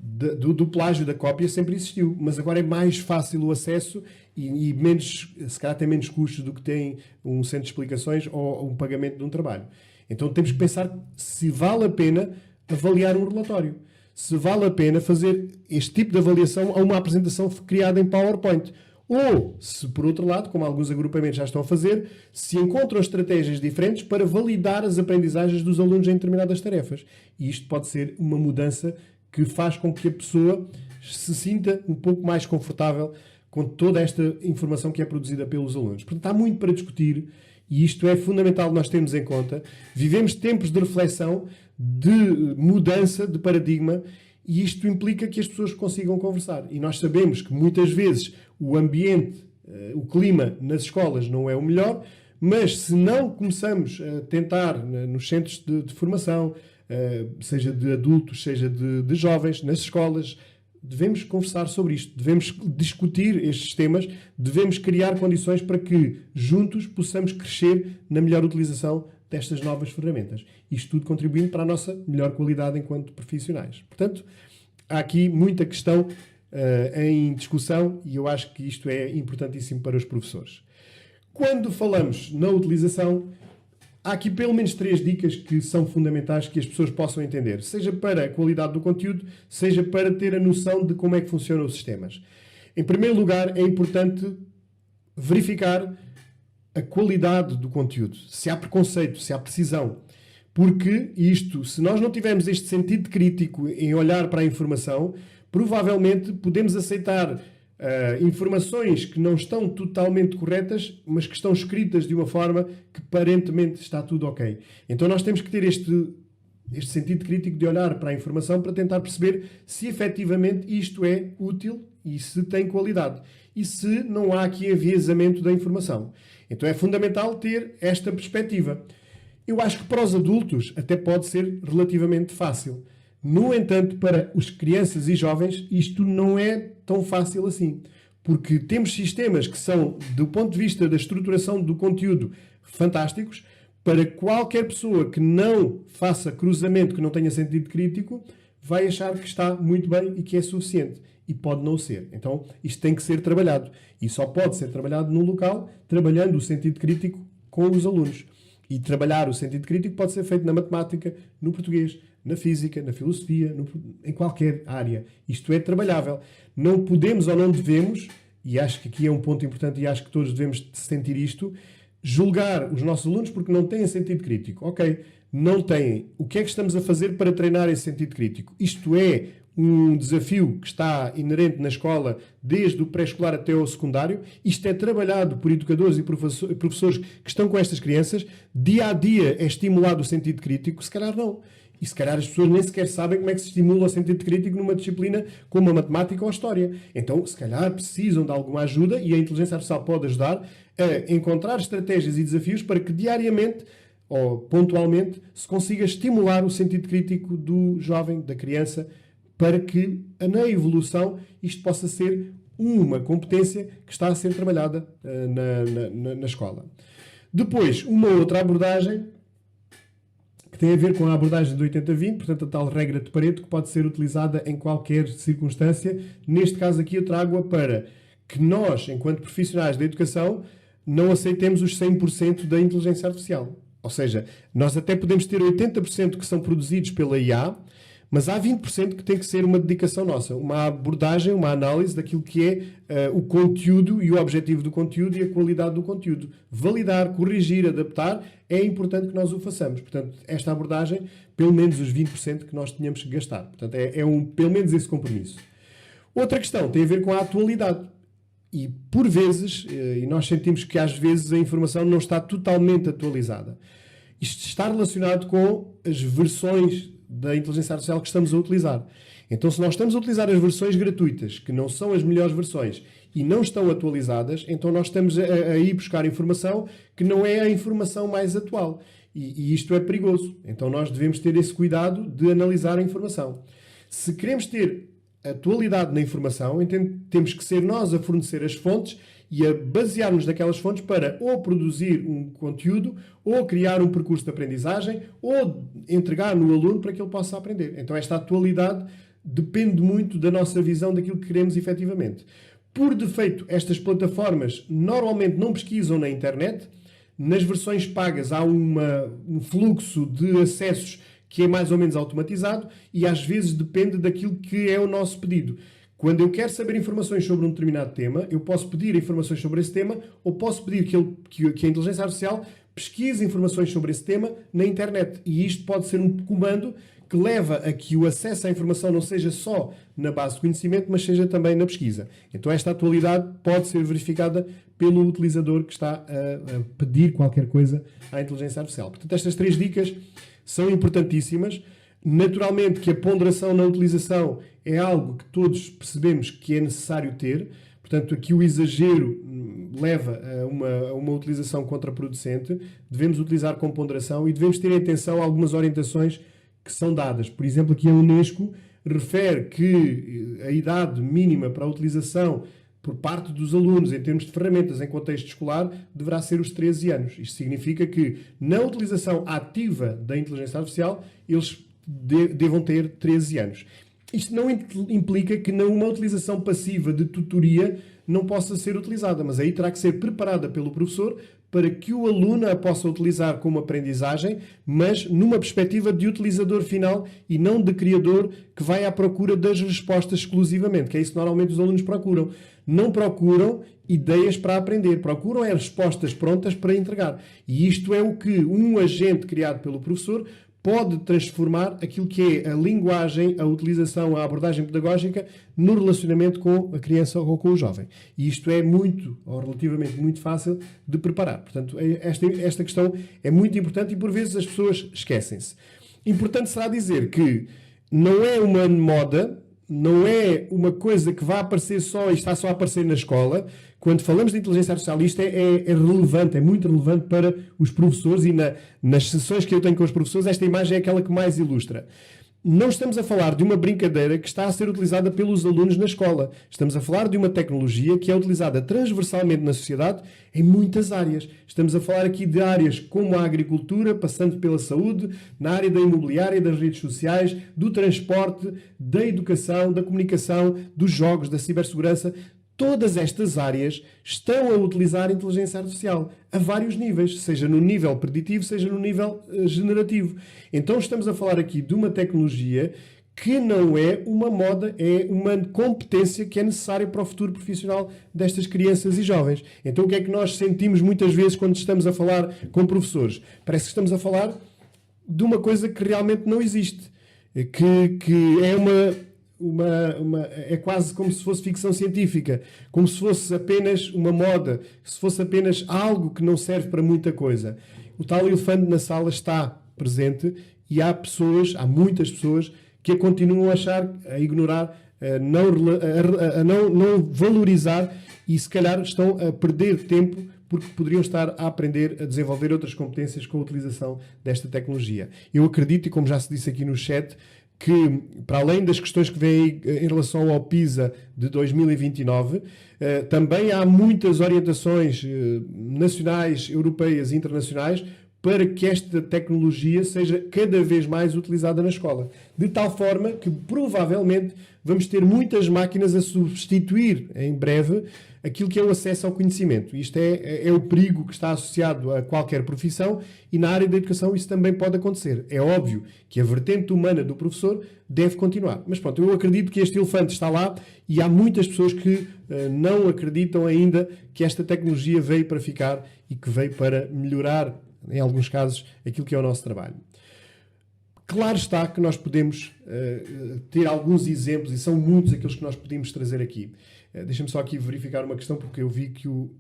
do plágio da cópia sempre existiu, mas agora é mais fácil o acesso e menos, se calhar tem menos custos do que tem um centro de explicações ou um pagamento de um trabalho. Então temos que pensar se vale a pena avaliar um relatório, se vale a pena fazer este tipo de avaliação a uma apresentação criada em PowerPoint. Ou, se por outro lado, como alguns agrupamentos já estão a fazer, se encontram estratégias diferentes para validar as aprendizagens dos alunos em determinadas tarefas. E isto pode ser uma mudança que faz com que a pessoa se sinta um pouco mais confortável com toda esta informação que é produzida pelos alunos. Portanto, há muito para discutir e isto é fundamental nós termos em conta. Vivemos tempos de reflexão, de mudança de paradigma e isto implica que as pessoas consigam conversar. E nós sabemos que muitas vezes o ambiente, o clima nas escolas não é o melhor, mas se não começamos a tentar nos centros de formação, seja de adultos, seja de jovens, nas escolas, devemos conversar sobre isto, devemos discutir estes temas, devemos criar condições para que juntos possamos crescer na melhor utilização destas novas ferramentas. Isto tudo contribuindo para a nossa melhor qualidade enquanto profissionais. Portanto, há aqui muita questão em discussão e eu acho que isto é importantíssimo para os professores. Quando falamos na utilização, há aqui pelo menos 3 dicas que são fundamentais que as pessoas possam entender, seja para a qualidade do conteúdo, seja para ter a noção de como é que funcionam os sistemas. Em primeiro lugar, é importante verificar a qualidade do conteúdo, se há preconceito, se há precisão. Porque isto, se nós não tivermos este sentido crítico em olhar para a informação, provavelmente podemos aceitar informações que não estão totalmente corretas, mas que estão escritas de uma forma que aparentemente está tudo ok. Então nós temos que ter este sentido crítico de olhar para a informação para tentar perceber se efetivamente isto é útil e se tem qualidade. E se não há aqui enviesamento da informação. Então é fundamental ter esta perspectiva. Eu acho que para os adultos até pode ser relativamente fácil. No entanto, para as crianças e jovens, isto não é tão fácil assim. Porque temos sistemas que são, do ponto de vista da estruturação do conteúdo, fantásticos. Para qualquer pessoa que não faça cruzamento, que não tenha sentido crítico, vai achar que está muito bem e que é suficiente. E pode não ser. Então, isto tem que ser trabalhado. E só pode ser trabalhado num local, trabalhando o sentido crítico com os alunos. E trabalhar o sentido crítico pode ser feito na matemática, no português, na física, na filosofia, em qualquer área. Isto é trabalhável. Não podemos ou não devemos, e acho que aqui é um ponto importante e acho que todos devemos sentir isto, julgar os nossos alunos porque não têm sentido crítico. Ok, não têm. O que é que estamos a fazer para treinar esse sentido crítico? Isto é um desafio que está inerente na escola desde o pré-escolar até o secundário. Isto é trabalhado por educadores e professores que estão com estas crianças. Dia a dia é estimulado o sentido crítico? Se calhar não. E se calhar as pessoas nem sequer sabem como é que se estimula o sentido crítico numa disciplina como a matemática ou a história. Então, se calhar precisam de alguma ajuda e a inteligência artificial pode ajudar a encontrar estratégias e desafios para que diariamente ou pontualmente se consiga estimular o sentido crítico do jovem, da criança, para que na evolução isto possa ser uma competência que está a ser trabalhada na escola. Depois, uma outra abordagem que tem a ver com a abordagem do 80-20, portanto a tal regra de Pareto, que pode ser utilizada em qualquer circunstância. Neste caso aqui eu trago-a para que nós, enquanto profissionais da educação, não aceitemos os 100% da inteligência artificial. Ou seja, nós até podemos ter 80% que são produzidos pela IA, mas há 20% que tem que ser uma dedicação nossa, uma abordagem, uma análise daquilo que é o conteúdo e o objetivo do conteúdo e a qualidade do conteúdo. Validar, corrigir, adaptar, é importante que nós o façamos. Portanto, esta abordagem, pelo menos os 20% que nós tínhamos que gastar. Portanto, pelo menos esse compromisso. Outra questão tem a ver com a atualidade. E, por vezes, e nós sentimos que às vezes a informação não está totalmente atualizada. Isto está relacionado com as versões da inteligência artificial que estamos a utilizar. Então, se nós estamos a utilizar as versões gratuitas, que não são as melhores versões, e não estão atualizadas, então nós estamos a ir buscar informação que não é a informação mais atual. E isto é perigoso. Então, nós devemos ter esse cuidado de analisar a informação. Se queremos ter atualidade na informação, então temos que ser nós a fornecer as fontes e a basear-nos naquelas fontes para ou produzir um conteúdo, ou criar um percurso de aprendizagem, ou entregar no aluno para que ele possa aprender. Então esta atualidade depende muito da nossa visão daquilo que queremos efetivamente. Por defeito, estas plataformas normalmente não pesquisam na internet. Nas versões pagas há um fluxo de acessos que é mais ou menos automatizado e às vezes depende daquilo que é o nosso pedido. Quando eu quero saber informações sobre um determinado tema, eu posso pedir informações sobre esse tema ou posso pedir que a inteligência artificial pesquise informações sobre esse tema na internet. E isto pode ser um comando que leva a que o acesso à informação não seja só na base de conhecimento, mas seja também na pesquisa. Então esta atualidade pode ser verificada pelo utilizador que está a pedir qualquer coisa à inteligência artificial. Portanto, estas 3 dicas são importantíssimas. Naturalmente que a ponderação na utilização é algo que todos percebemos que é necessário ter. Portanto, aqui o exagero leva a uma utilização contraproducente. Devemos utilizar com ponderação e devemos ter em atenção algumas orientações que são dadas. Por exemplo, aqui a Unesco refere que a idade mínima para a utilização por parte dos alunos, em termos de ferramentas em contexto escolar, deverá ser os 13 anos. Isto significa que, na utilização ativa da inteligência artificial, eles devam ter 13 anos. Isto não implica que uma utilização passiva de tutoria não possa ser utilizada, mas aí terá que ser preparada pelo professor para que o aluno a possa utilizar como aprendizagem, mas numa perspectiva de utilizador final e não de criador que vai à procura das respostas exclusivamente, que é isso que normalmente os alunos procuram. Não procuram ideias para aprender, procuram respostas prontas para entregar. E isto é o que um agente criado pelo professor pode transformar aquilo que é a linguagem, a utilização, a abordagem pedagógica no relacionamento com a criança ou com o jovem. E isto é muito, ou relativamente muito fácil de preparar. Portanto, esta questão é muito importante e por vezes as pessoas esquecem-se. Importante será dizer que não é uma moda, não é uma coisa que vai aparecer só e está só a aparecer na escola. Quando falamos de inteligência artificial, isto é relevante, é muito relevante para os professores e nas sessões que eu tenho com os professores, esta imagem é aquela que mais ilustra. Não estamos a falar de uma brincadeira que está a ser utilizada pelos alunos na escola. Estamos a falar de uma tecnologia que é utilizada transversalmente na sociedade em muitas áreas. Estamos a falar aqui de áreas como a agricultura, passando pela saúde, na área da imobiliária, das redes sociais, do transporte, da educação, da comunicação, dos jogos, da cibersegurança. Todas estas áreas estão a utilizar a inteligência artificial a vários níveis, seja no nível preditivo, seja no nível generativo. Então estamos a falar aqui de uma tecnologia que não é uma moda, é uma competência que é necessária para o futuro profissional destas crianças e jovens. Então o que é que nós sentimos muitas vezes quando estamos a falar com professores? Parece que estamos a falar de uma coisa que realmente não existe, que é é quase como se fosse ficção científica, como se fosse apenas uma moda, se fosse apenas algo que não serve para muita coisa. O tal elefante na sala está presente e há muitas pessoas que a continuam a achar, a ignorar, a não valorizar e se calhar estão a perder tempo porque poderiam estar a aprender a desenvolver outras competências com a utilização desta tecnologia. Eu acredito, e como já se disse aqui no chat, que para além das questões que vêm em relação ao PISA de 2029, também há muitas orientações nacionais, europeias e internacionais para que esta tecnologia seja cada vez mais utilizada na escola. De tal forma que, provavelmente, vamos ter muitas máquinas a substituir, em breve, aquilo que é o acesso ao conhecimento. Isto é o perigo que está associado a qualquer profissão e na área da educação isso também pode acontecer. É óbvio que a vertente humana do professor deve continuar. Mas pronto, eu acredito que este elefante está lá e há muitas pessoas que não acreditam ainda que esta tecnologia veio para ficar e que veio para melhorar, em alguns casos, aquilo que é o nosso trabalho. Claro está que nós podemos ter alguns exemplos, e são muitos aqueles que nós podemos trazer aqui. Deixa-me só aqui verificar uma questão, porque eu vi que o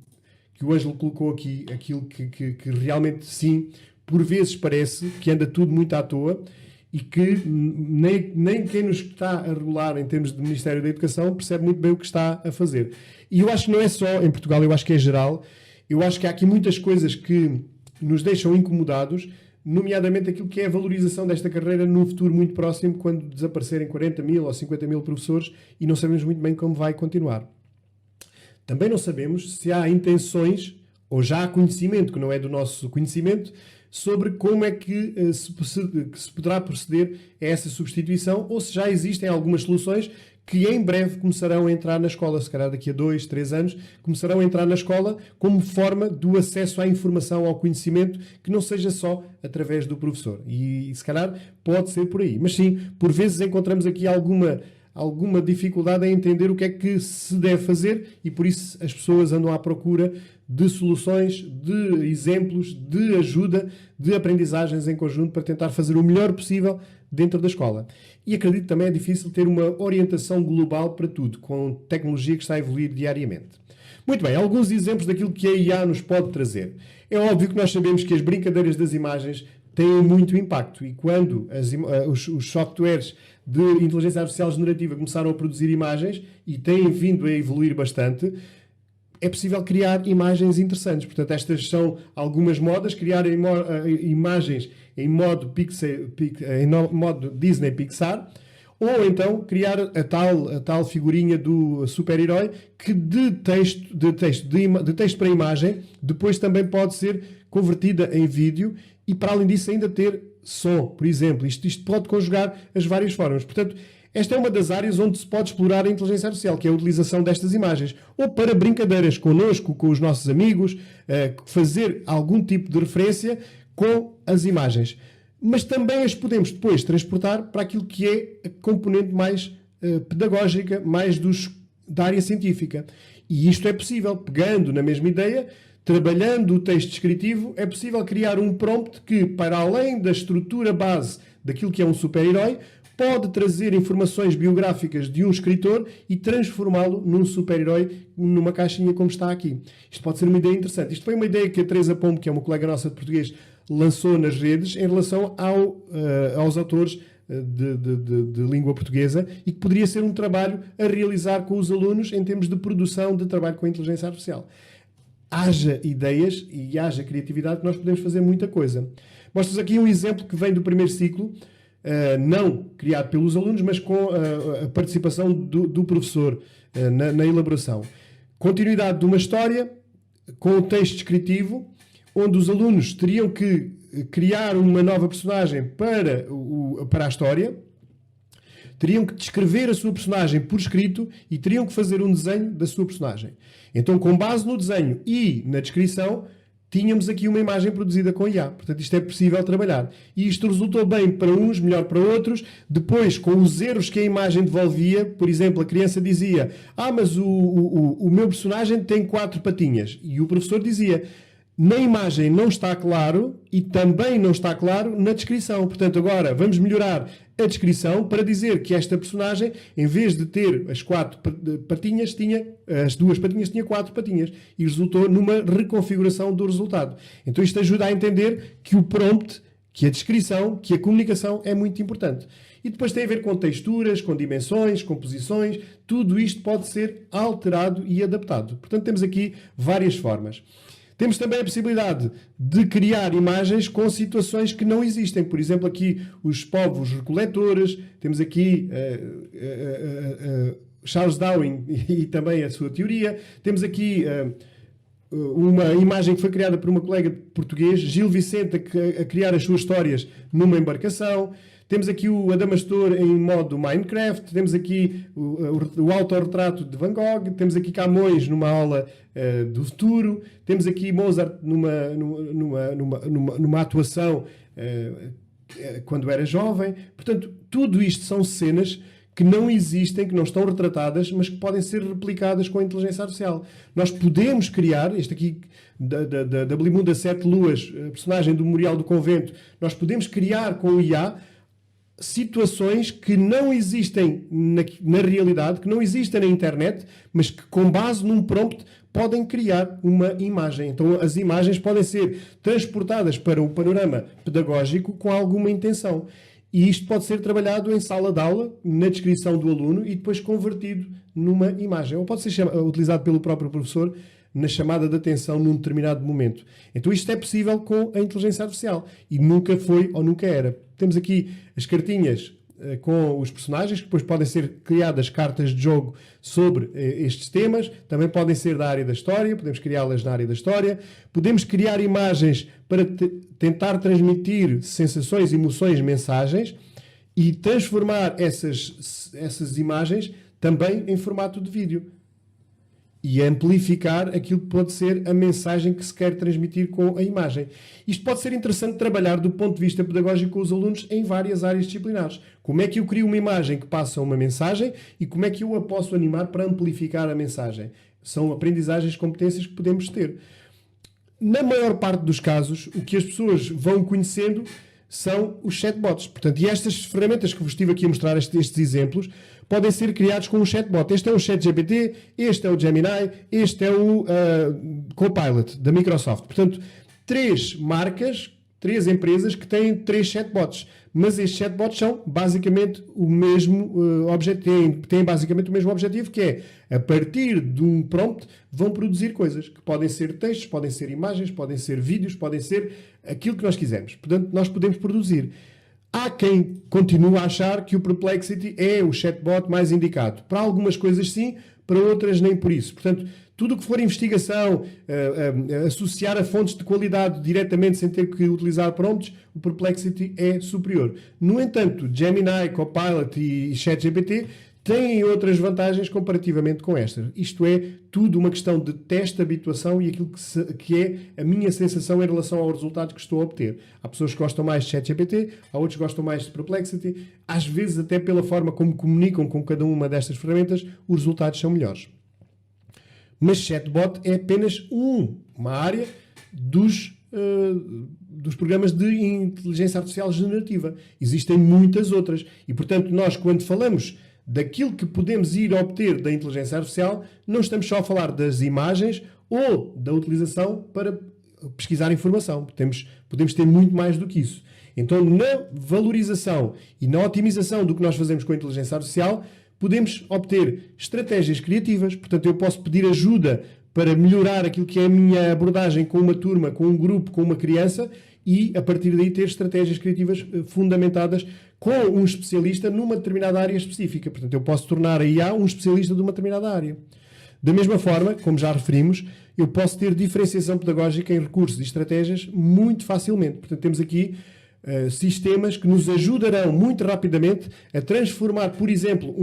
Ângelo colocou aqui aquilo que realmente, sim, por vezes parece que anda tudo muito à toa e que nem quem nos está a regular em termos de Ministério da Educação percebe muito bem o que está a fazer. E eu acho que não é só em Portugal, eu acho que é geral. Eu acho que há aqui muitas coisas que nos deixam incomodados, nomeadamente aquilo que é a valorização desta carreira no futuro muito próximo, quando desaparecerem 40 mil ou 50 mil professores e não sabemos muito bem como vai continuar. Também não sabemos se há intenções, ou já há conhecimento, que não é do nosso conhecimento, sobre como é que se poderá proceder a essa substituição, ou se já existem algumas soluções que em breve começarão a entrar na escola, se calhar daqui a 2, 3 anos, começarão a entrar na escola como forma do acesso à informação, ao conhecimento, que não seja só através do professor. E se calhar pode ser por aí. Mas sim, por vezes encontramos aqui alguma dificuldade em entender o que é que se deve fazer e por isso as pessoas andam à procura de soluções, de exemplos, de ajuda, de aprendizagens em conjunto para tentar fazer o melhor possível dentro da escola. E acredito que também é difícil ter uma orientação global para tudo, com tecnologia que está a evoluir diariamente. Muito bem, alguns exemplos daquilo que a IA nos pode trazer. É óbvio que nós sabemos que as brincadeiras das imagens têm muito impacto e quando os softwares de inteligência artificial generativa começaram a produzir imagens e têm vindo a evoluir bastante, é possível criar imagens interessantes. Portanto, estas são algumas modas, criar imagens em modo Disney Pixar, ou então criar a tal figurinha do super-herói que de texto para imagem depois também pode ser convertida em vídeo e para além disso ainda ter som, por exemplo. Isto pode conjugar as várias formas. Portanto, esta é uma das áreas onde se pode explorar a inteligência artificial, que é a utilização destas imagens. Ou para brincadeiras connosco, com os nossos amigos, fazer algum tipo de referência com as imagens. Mas também as podemos depois transportar para aquilo que é a componente mais pedagógica, mais da área científica. E isto é possível, pegando na mesma ideia, trabalhando o texto descritivo, é possível criar um prompt que, para além da estrutura base daquilo que é um super-herói, pode trazer informações biográficas de um escritor e transformá-lo num super-herói numa caixinha como está aqui. Isto pode ser uma ideia interessante. Isto foi uma ideia que a Teresa Pombo, que é uma colega nossa de português, lançou nas redes em relação aos autores de língua portuguesa e que poderia ser um trabalho a realizar com os alunos em termos de produção de trabalho com a inteligência artificial. Haja ideias e haja criatividade que nós podemos fazer muita coisa. Mostro-vos aqui um exemplo que vem do primeiro ciclo, não criado pelos alunos, mas com a participação do professor na elaboração. Continuidade de uma história com o texto descritivo, onde os alunos teriam que criar uma nova personagem para a história, teriam que descrever a sua personagem por escrito e teriam que fazer um desenho da sua personagem. Então, com base no desenho e na descrição, tínhamos aqui uma imagem produzida com IA. Portanto, isto é possível trabalhar. E isto resultou bem para uns, melhor para outros. Depois, com os erros que a imagem devolvia, por exemplo, a criança dizia: mas o meu personagem tem 4 patinhas. E o professor dizia: na imagem não está claro e também não está claro na descrição. Portanto, agora vamos melhorar a descrição para dizer que esta personagem, em vez de ter as 4 patinhas, tinha as 2 patinhas, tinha 4 patinhas. E resultou numa reconfiguração do resultado. Então isto ajuda a entender que o prompt, que a descrição, que a comunicação é muito importante. E depois tem a ver com texturas, com dimensões, com posições. Tudo isto pode ser alterado e adaptado. Portanto, temos aqui várias formas. Temos também a possibilidade de criar imagens com situações que não existem. Por exemplo, aqui os povos recoletores, temos aqui Charles Darwin e também a sua teoria. Temos aqui uma imagem que foi criada por uma colega português, Gil Vicente, a criar as suas histórias numa embarcação. Temos aqui o Adamastor em modo Minecraft, temos aqui o autorretrato de Van Gogh, temos aqui Camões numa aula do futuro, temos aqui Mozart numa atuação quando era jovem. Portanto, tudo isto são cenas que não existem, que não estão retratadas, mas que podem ser replicadas com a inteligência artificial. Nós podemos criar, este aqui da Blimunda Sete Luas, a personagem do Memorial do Convento, nós podemos criar com o IA situações que não existem na realidade, que não existem na internet, mas que com base num prompt podem criar uma imagem. Então as imagens podem ser transportadas para um panorama pedagógico com alguma intenção. E isto pode ser trabalhado em sala de aula, na descrição do aluno e depois convertido numa imagem. Ou pode ser utilizado pelo próprio professor na chamada de atenção num determinado momento. Então isto é possível com a inteligência artificial. E nunca foi ou nunca era. Temos aqui as cartinhas com os personagens, que depois podem ser criadas cartas de jogo sobre estes temas. Também podem ser da área da história, podemos criá-las na área da história. Podemos criar imagens para tentar transmitir sensações, emoções, mensagens e transformar essas imagens também em formato de vídeo. E amplificar aquilo que pode ser a mensagem que se quer transmitir com a imagem. Isto pode ser interessante trabalhar do ponto de vista pedagógico com os alunos em várias áreas disciplinares. Como é que eu crio uma imagem que passa uma mensagem e como é que eu a posso animar para amplificar a mensagem? São aprendizagens, competências que podemos ter. Na maior parte dos casos, o que as pessoas vão conhecendo são os chatbots. Portanto, e estas ferramentas que vos estive aqui a mostrar, estes exemplos, podem ser criados com um chatbot. Este é o ChatGPT, este é o Gemini, este é o Copilot da Microsoft. Portanto, 3 marcas, 3 empresas que têm 3 chatbots. Mas estes chatbots são basicamente o mesmo objetivo, têm basicamente o mesmo objetivo, que é, a partir de um prompt, vão produzir coisas, que podem ser textos, podem ser imagens, podem ser vídeos, podem ser aquilo que nós quisermos. Portanto, nós podemos produzir. Há quem continue a achar que o Perplexity é o chatbot mais indicado. Para algumas coisas sim, para outras nem por isso. Portanto, tudo o que for investigação, associar a fontes de qualidade diretamente sem ter que utilizar prompts, o Perplexity é superior. No entanto, Gemini, Copilot e ChatGPT têm outras vantagens comparativamente com esta. Isto é tudo uma questão de teste, habituação e aquilo que é a minha sensação em relação ao resultado que estou a obter. Há pessoas que gostam mais de ChatGPT, há outros que gostam mais de Perplexity. Às vezes, até pela forma como comunicam com cada uma destas ferramentas, os resultados são melhores. Mas chatbot é apenas uma área dos programas de inteligência artificial generativa. Existem muitas outras. E, portanto, nós, quando falamos daquilo que podemos ir obter da inteligência artificial, não estamos só a falar das imagens ou da utilização para pesquisar informação. Podemos ter muito mais do que isso. Então, na valorização e na otimização do que nós fazemos com a inteligência artificial, podemos obter estratégias criativas. Portanto, eu posso pedir ajuda para melhorar aquilo que é a minha abordagem com uma turma, com um grupo, com uma criança e, a partir daí, ter estratégias criativas fundamentadas com um especialista numa determinada área específica. Portanto, eu posso tornar a IA um especialista de uma determinada área. Da mesma forma, como já referimos, eu posso ter diferenciação pedagógica em recursos e estratégias muito facilmente. Portanto, temos aqui sistemas que nos ajudarão muito rapidamente a transformar, por exemplo,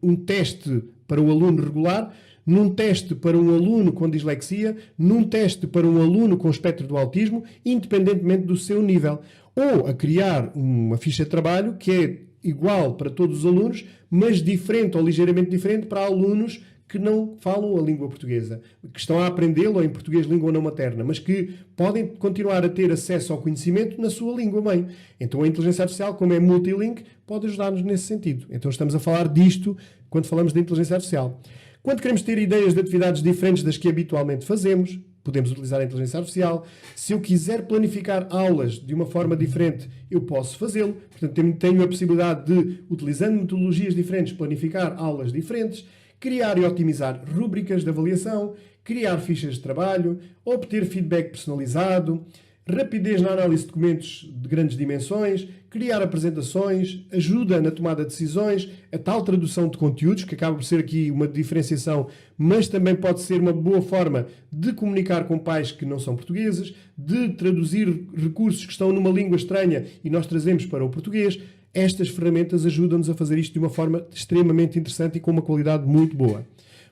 um teste para o aluno regular num teste para um aluno com dislexia, num teste para um aluno com espectro do autismo, independentemente do seu nível. Ou a criar uma ficha de trabalho que é igual para todos os alunos, mas diferente ou ligeiramente diferente para alunos que não falam a língua portuguesa, que estão a aprendê-lo em português língua não materna, mas que podem continuar a ter acesso ao conhecimento na sua língua mãe. Então a inteligência artificial, como é multilingue, pode ajudar-nos nesse sentido. Então estamos a falar disto quando falamos de inteligência artificial. Quando queremos ter ideias de atividades diferentes das que habitualmente fazemos, podemos utilizar a inteligência artificial. Se eu quiser planificar aulas de uma forma diferente, eu posso fazê-lo. Portanto, tenho a possibilidade de, utilizando metodologias diferentes, planificar aulas diferentes, criar e otimizar rúbricas de avaliação, criar fichas de trabalho, obter feedback personalizado, rapidez na análise de documentos de grandes dimensões, criar apresentações, ajuda na tomada de decisões, a tal tradução de conteúdos, que acaba por ser aqui uma diferenciação, mas também pode ser uma boa forma de comunicar com pais que não são portugueses, de traduzir recursos que estão numa língua estranha e nós trazemos para o português. Estas ferramentas ajudam-nos a fazer isto de uma forma extremamente interessante e com uma qualidade muito boa.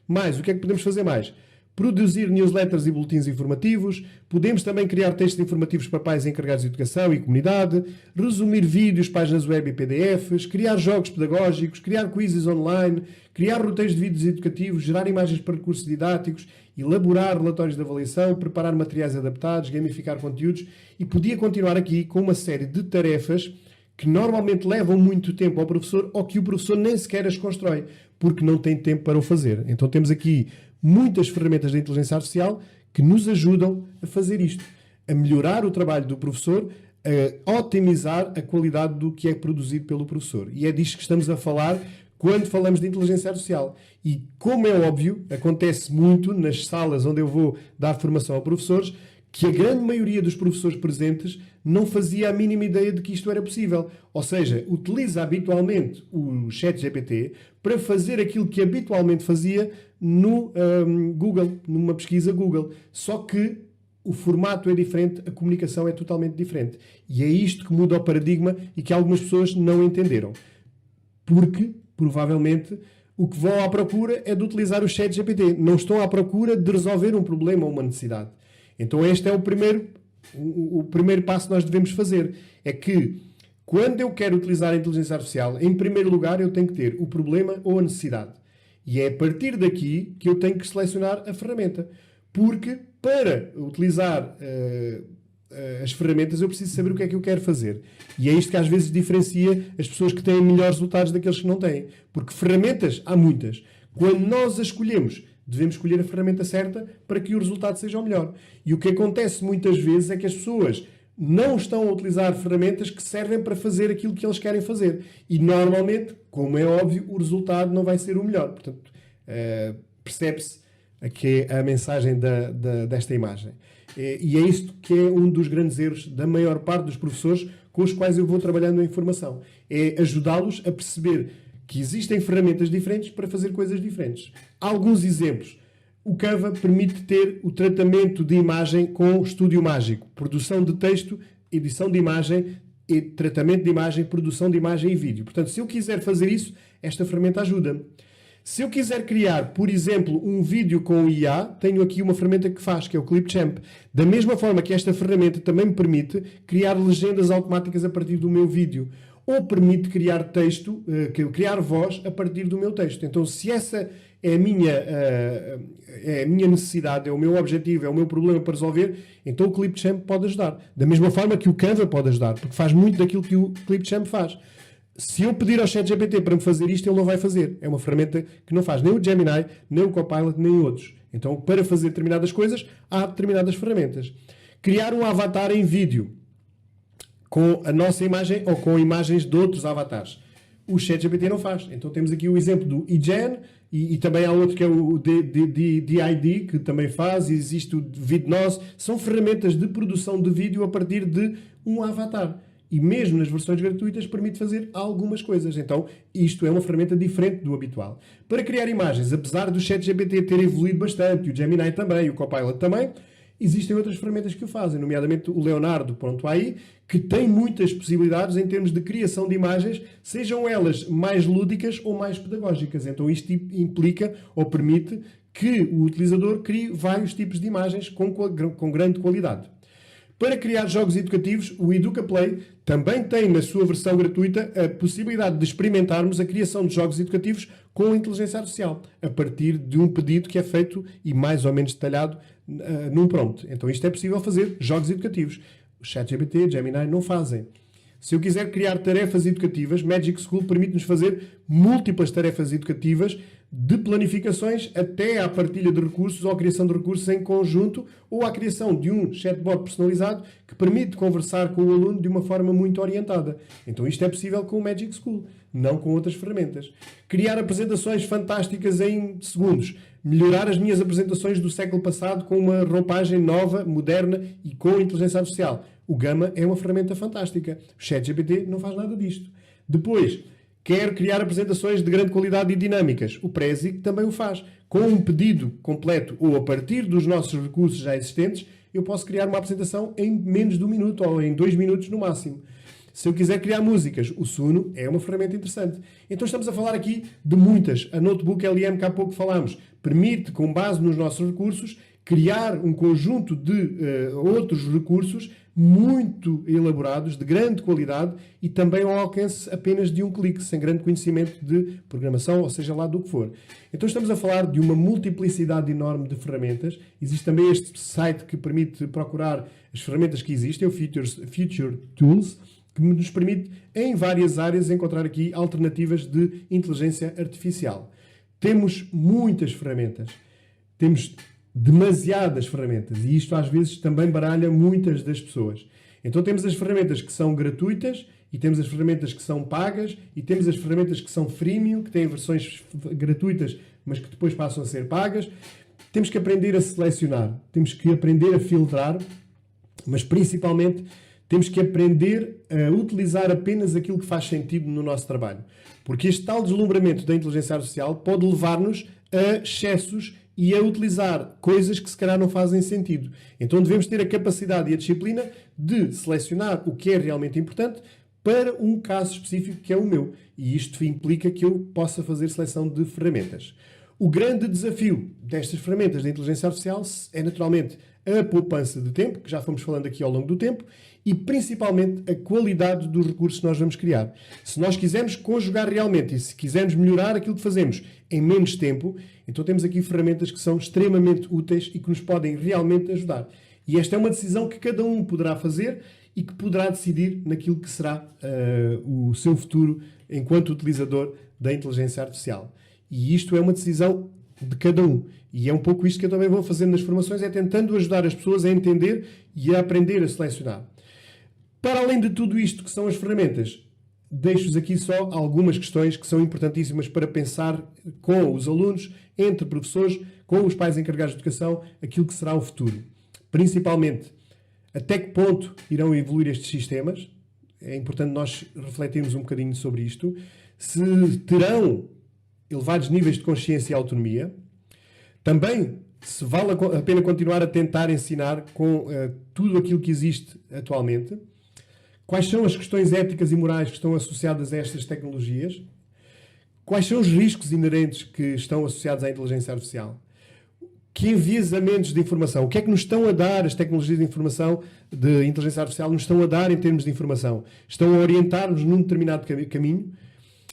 Mas, o que é que podemos fazer mais? Produzir newsletters e boletins informativos. Podemos também criar textos informativos para pais encarregados de educação e comunidade. Resumir vídeos, páginas web e PDFs. Criar jogos pedagógicos. Criar quizzes online. Criar roteiros de vídeos educativos. Gerar imagens para recursos didáticos. Elaborar relatórios de avaliação. Preparar materiais adaptados. Gamificar conteúdos. E podia continuar aqui com uma série de tarefas que normalmente levam muito tempo ao professor ou que o professor nem sequer as constrói, porque não tem tempo para o fazer. Então temos aqui muitas ferramentas de inteligência artificial que nos ajudam a fazer isto, a melhorar o trabalho do professor, a otimizar a qualidade do que é produzido pelo professor. E é disto que estamos a falar quando falamos de inteligência artificial. E, como é óbvio, acontece muito nas salas onde eu vou dar formação a professores, que a grande maioria dos professores presentes não fazia a mínima ideia de que isto era possível. Ou seja, utiliza habitualmente o ChatGPT para fazer aquilo que habitualmente fazia no Google, numa pesquisa Google. Só que o formato é diferente, a comunicação é totalmente diferente. E é isto que muda o paradigma e que algumas pessoas não entenderam. Porque, provavelmente, o que vão à procura é de utilizar o ChatGPT. Não estão à procura de resolver um problema ou uma necessidade. Então este é o primeiro passo que nós devemos fazer. É que, quando eu quero utilizar a inteligência artificial, em primeiro lugar eu tenho que ter o problema ou a necessidade. E é a partir daqui que eu tenho que selecionar a ferramenta. Porque, para utilizar as ferramentas, eu preciso saber o que é que eu quero fazer. E é isto que às vezes diferencia as pessoas que têm melhores resultados daqueles que não têm. Porque ferramentas há muitas. Quando nós as escolhemos, devemos escolher a ferramenta certa para que o resultado seja o melhor. E o que acontece muitas vezes é que as pessoas não estão a utilizar ferramentas que servem para fazer aquilo que eles querem fazer. E normalmente, como é óbvio, o resultado não vai ser o melhor. Portanto, percebe-se aqui a mensagem desta imagem. E é isto que é um dos grandes erros da maior parte dos professores com os quais eu vou trabalhando em formação. É ajudá-los a perceber que existem ferramentas diferentes para fazer coisas diferentes. Alguns exemplos. O Canva permite ter o tratamento de imagem com Estúdio Mágico. Produção de texto, edição de imagem, tratamento de imagem, produção de imagem e vídeo. Portanto, se eu quiser fazer isso, esta ferramenta ajuda-me. Se eu quiser criar, por exemplo, um vídeo com IA, tenho aqui uma ferramenta que faz, que é o Clipchamp. Da mesma forma que esta ferramenta também me permite criar legendas automáticas a partir do meu vídeo. Ou permite criar texto, criar voz a partir do meu texto. Então, se essa é a minha necessidade, é o meu objetivo, é o meu problema para resolver, então o Clipchamp pode ajudar. Da mesma forma que o Canva pode ajudar, porque faz muito daquilo que o Clipchamp faz. Se eu pedir ao ChatGPT para me fazer isto, ele não vai fazer. É uma ferramenta que não faz nem o Gemini, nem o Copilot, nem outros. Então, para fazer determinadas coisas, há determinadas ferramentas. Criar um avatar em vídeo com a nossa imagem ou com imagens de outros avatares. O ChatGPT não faz. Então temos aqui o exemplo do iGen e também há outro que é o DID, que também faz, e existe o Vidnose. São ferramentas de produção de vídeo a partir de um avatar. E mesmo nas versões gratuitas permite fazer algumas coisas. Então isto é uma ferramenta diferente do habitual. Para criar imagens, apesar do ChatGPT ter evoluído bastante, o Gemini também, o Copilot também, existem outras ferramentas que o fazem, nomeadamente o Leonardo.ai, que tem muitas possibilidades em termos de criação de imagens, sejam elas mais lúdicas ou mais pedagógicas. Então isto implica ou permite que o utilizador crie vários tipos de imagens com grande qualidade. Para criar jogos educativos, o EducaPlay também tem na sua versão gratuita a possibilidade de experimentarmos a criação de jogos educativos com a inteligência artificial, a partir de um pedido que é feito e mais ou menos detalhado num prompt. Então isto é possível fazer jogos educativos. O ChatGPT, Gemini não fazem. Se eu quiser criar tarefas educativas, Magic School permite-nos fazer múltiplas tarefas educativas, de planificações até à partilha de recursos ou à criação de recursos em conjunto ou à criação de um chatbot personalizado que permite conversar com o aluno de uma forma muito orientada. Então isto é possível com o Magic School, não com outras ferramentas. Criar apresentações fantásticas em segundos. Melhorar as minhas apresentações do século passado com uma roupagem nova, moderna e com inteligência artificial. O Gamma é uma ferramenta fantástica. O ChatGPT não faz nada disto. Depois, quer criar apresentações de grande qualidade e dinâmicas. O Prezi também o faz. Com um pedido completo ou a partir dos nossos recursos já existentes, eu posso criar uma apresentação em menos de 1 minuto ou em 2 minutos no máximo. Se eu quiser criar músicas, o Suno é uma ferramenta interessante. Então estamos a falar aqui de muitas. A Notebook LM que há pouco falámos permite, com base nos nossos recursos, criar um conjunto de outros recursos muito elaborados, de grande qualidade e também ao alcance apenas de um clique, sem grande conhecimento de programação, ou seja lá do que for. Então estamos a falar de uma multiplicidade enorme de ferramentas. Existe também este site que permite procurar as ferramentas que existem, o Future Tools, que nos permite, em várias áreas, encontrar aqui alternativas de inteligência artificial. Temos muitas ferramentas. Temos demasiadas ferramentas e isto às vezes também baralha muitas das pessoas. Então temos as ferramentas que são gratuitas e temos as ferramentas que são pagas e temos as ferramentas que são freemium, que têm versões gratuitas mas que depois passam a ser pagas. Temos que aprender a selecionar, temos que aprender a filtrar, mas principalmente temos que aprender a utilizar apenas aquilo que faz sentido no nosso trabalho. Porque este tal deslumbramento da inteligência artificial pode levar-nos a excessos e a utilizar coisas que se calhar não fazem sentido. Então devemos ter a capacidade e a disciplina de selecionar o que é realmente importante para um caso específico que é o meu. E isto implica que eu possa fazer seleção de ferramentas. O grande desafio destas ferramentas de inteligência artificial é naturalmente a poupança de tempo, que já fomos falando aqui ao longo do tempo, e principalmente a qualidade dos recursos que nós vamos criar. Se nós quisermos conjugar realmente e se quisermos melhorar aquilo que fazemos em menos tempo, então temos aqui ferramentas que são extremamente úteis e que nos podem realmente ajudar. E esta é uma decisão que cada um poderá fazer e que poderá decidir naquilo que será o seu futuro enquanto utilizador da inteligência artificial. E isto é uma decisão de cada um. E é um pouco isto que eu também vou fazendo nas formações, é tentando ajudar as pessoas a entender e a aprender a selecionar. Para além de tudo isto que são as ferramentas, deixo-vos aqui só algumas questões que são importantíssimas para pensar com os alunos, entre professores, com os pais encarregados de educação, aquilo que será o futuro. Principalmente, até que ponto irão evoluir estes sistemas? É importante nós refletirmos um bocadinho sobre isto. Se terão elevados níveis de consciência e autonomia. Também, se vale a pena continuar a tentar ensinar com tudo aquilo que existe atualmente. Quais são as questões éticas e morais que estão associadas a estas tecnologias? Quais são os riscos inerentes que estão associados à inteligência artificial? Que enviesamentos de informação? O que é que nos estão a dar as tecnologias de informação, de inteligência artificial, nos estão a dar em termos de informação? Estão a orientar-nos num determinado caminho?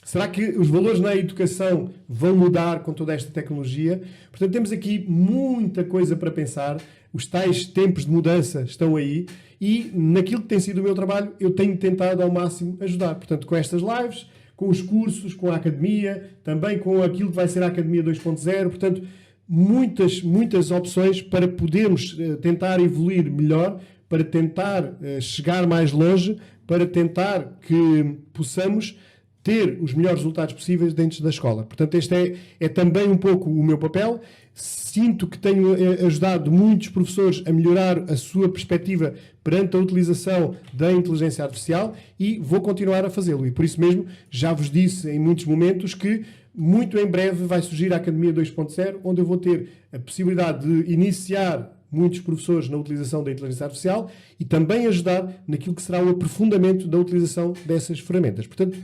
Será que os valores na educação vão mudar com toda esta tecnologia? Portanto, temos aqui muita coisa para pensar. Os tais tempos de mudança estão aí e naquilo que tem sido o meu trabalho, eu tenho tentado ao máximo ajudar. Portanto, com estas lives, com os cursos, com a academia, também com aquilo que vai ser a Academia 2.0. Portanto, muitas opções para podermos tentar evoluir melhor, para tentar chegar mais longe, para tentar que possamos ter os melhores resultados possíveis dentro da escola. Portanto, este é também um pouco o meu papel. Sinto que tenho ajudado muitos professores a melhorar a sua perspectiva perante a utilização da inteligência artificial e vou continuar a fazê-lo. E por isso mesmo já vos disse em muitos momentos que muito em breve vai surgir a Academia 2.0, onde eu vou ter a possibilidade de iniciar muitos professores na utilização da inteligência artificial e também ajudar naquilo que será o aprofundamento da utilização dessas ferramentas. Portanto,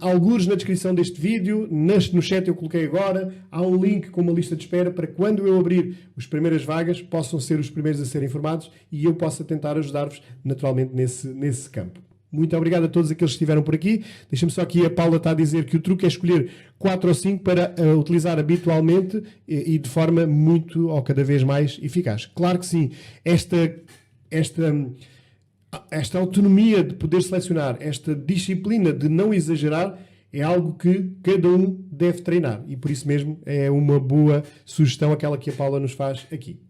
Algures na descrição deste vídeo, no chat eu coloquei agora, há um link com uma lista de espera para quando eu abrir as primeiras vagas, possam ser os primeiros a ser informados e eu possa tentar ajudar-vos naturalmente nesse campo. Muito obrigado a todos aqueles que estiveram por aqui. Deixa-me só aqui, a Paula está a dizer que o truque é escolher 4 ou 5 para utilizar habitualmente e de forma muito ou cada vez mais eficaz. Claro que sim, esta autonomia de poder selecionar, esta disciplina de não exagerar, é algo que cada um deve treinar. E por isso mesmo é uma boa sugestão aquela que a Paula nos faz aqui.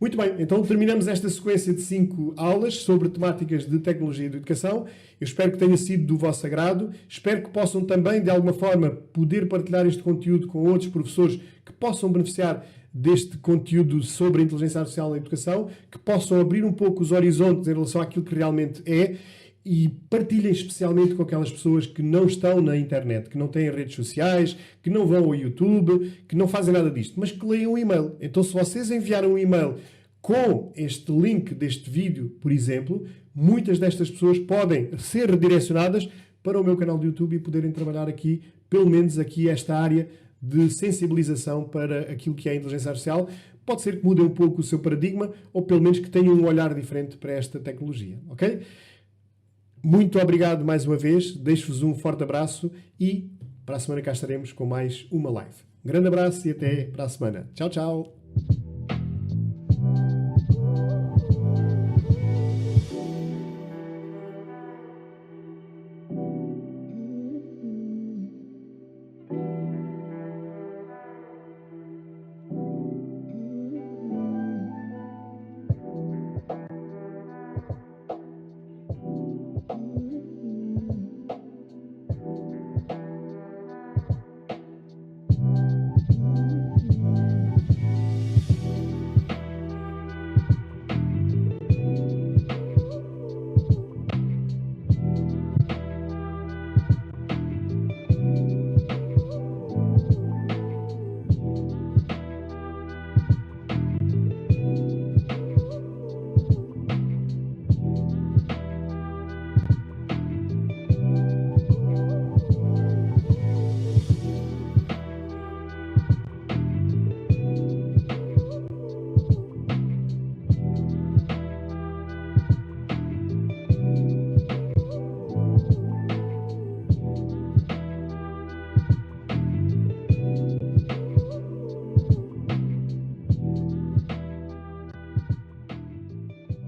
Muito bem, então terminamos esta sequência de 5 aulas sobre temáticas de tecnologia e de educação. Eu espero que tenha sido do vosso agrado. Espero que possam também, de alguma forma, poder partilhar este conteúdo com outros professores que possam beneficiar deste conteúdo sobre a inteligência artificial na educação, que possam abrir um pouco os horizontes em relação àquilo que realmente é e partilhem especialmente com aquelas pessoas que não estão na internet, que não têm redes sociais, que não vão ao YouTube, que não fazem nada disto, mas que leiam o e-mail. Então, se vocês enviaram um e-mail com este link deste vídeo, por exemplo, muitas destas pessoas podem ser redirecionadas para o meu canal de YouTube e poderem trabalhar aqui, pelo menos aqui esta área de sensibilização para aquilo que é a inteligência artificial. Pode ser que mudem um pouco o seu paradigma ou pelo menos que tenham um olhar diferente para esta tecnologia, ok? Muito obrigado mais uma vez, deixo-vos um forte abraço e para a semana cá estaremos com mais uma live. Um grande abraço e até para a semana. Tchau, tchau!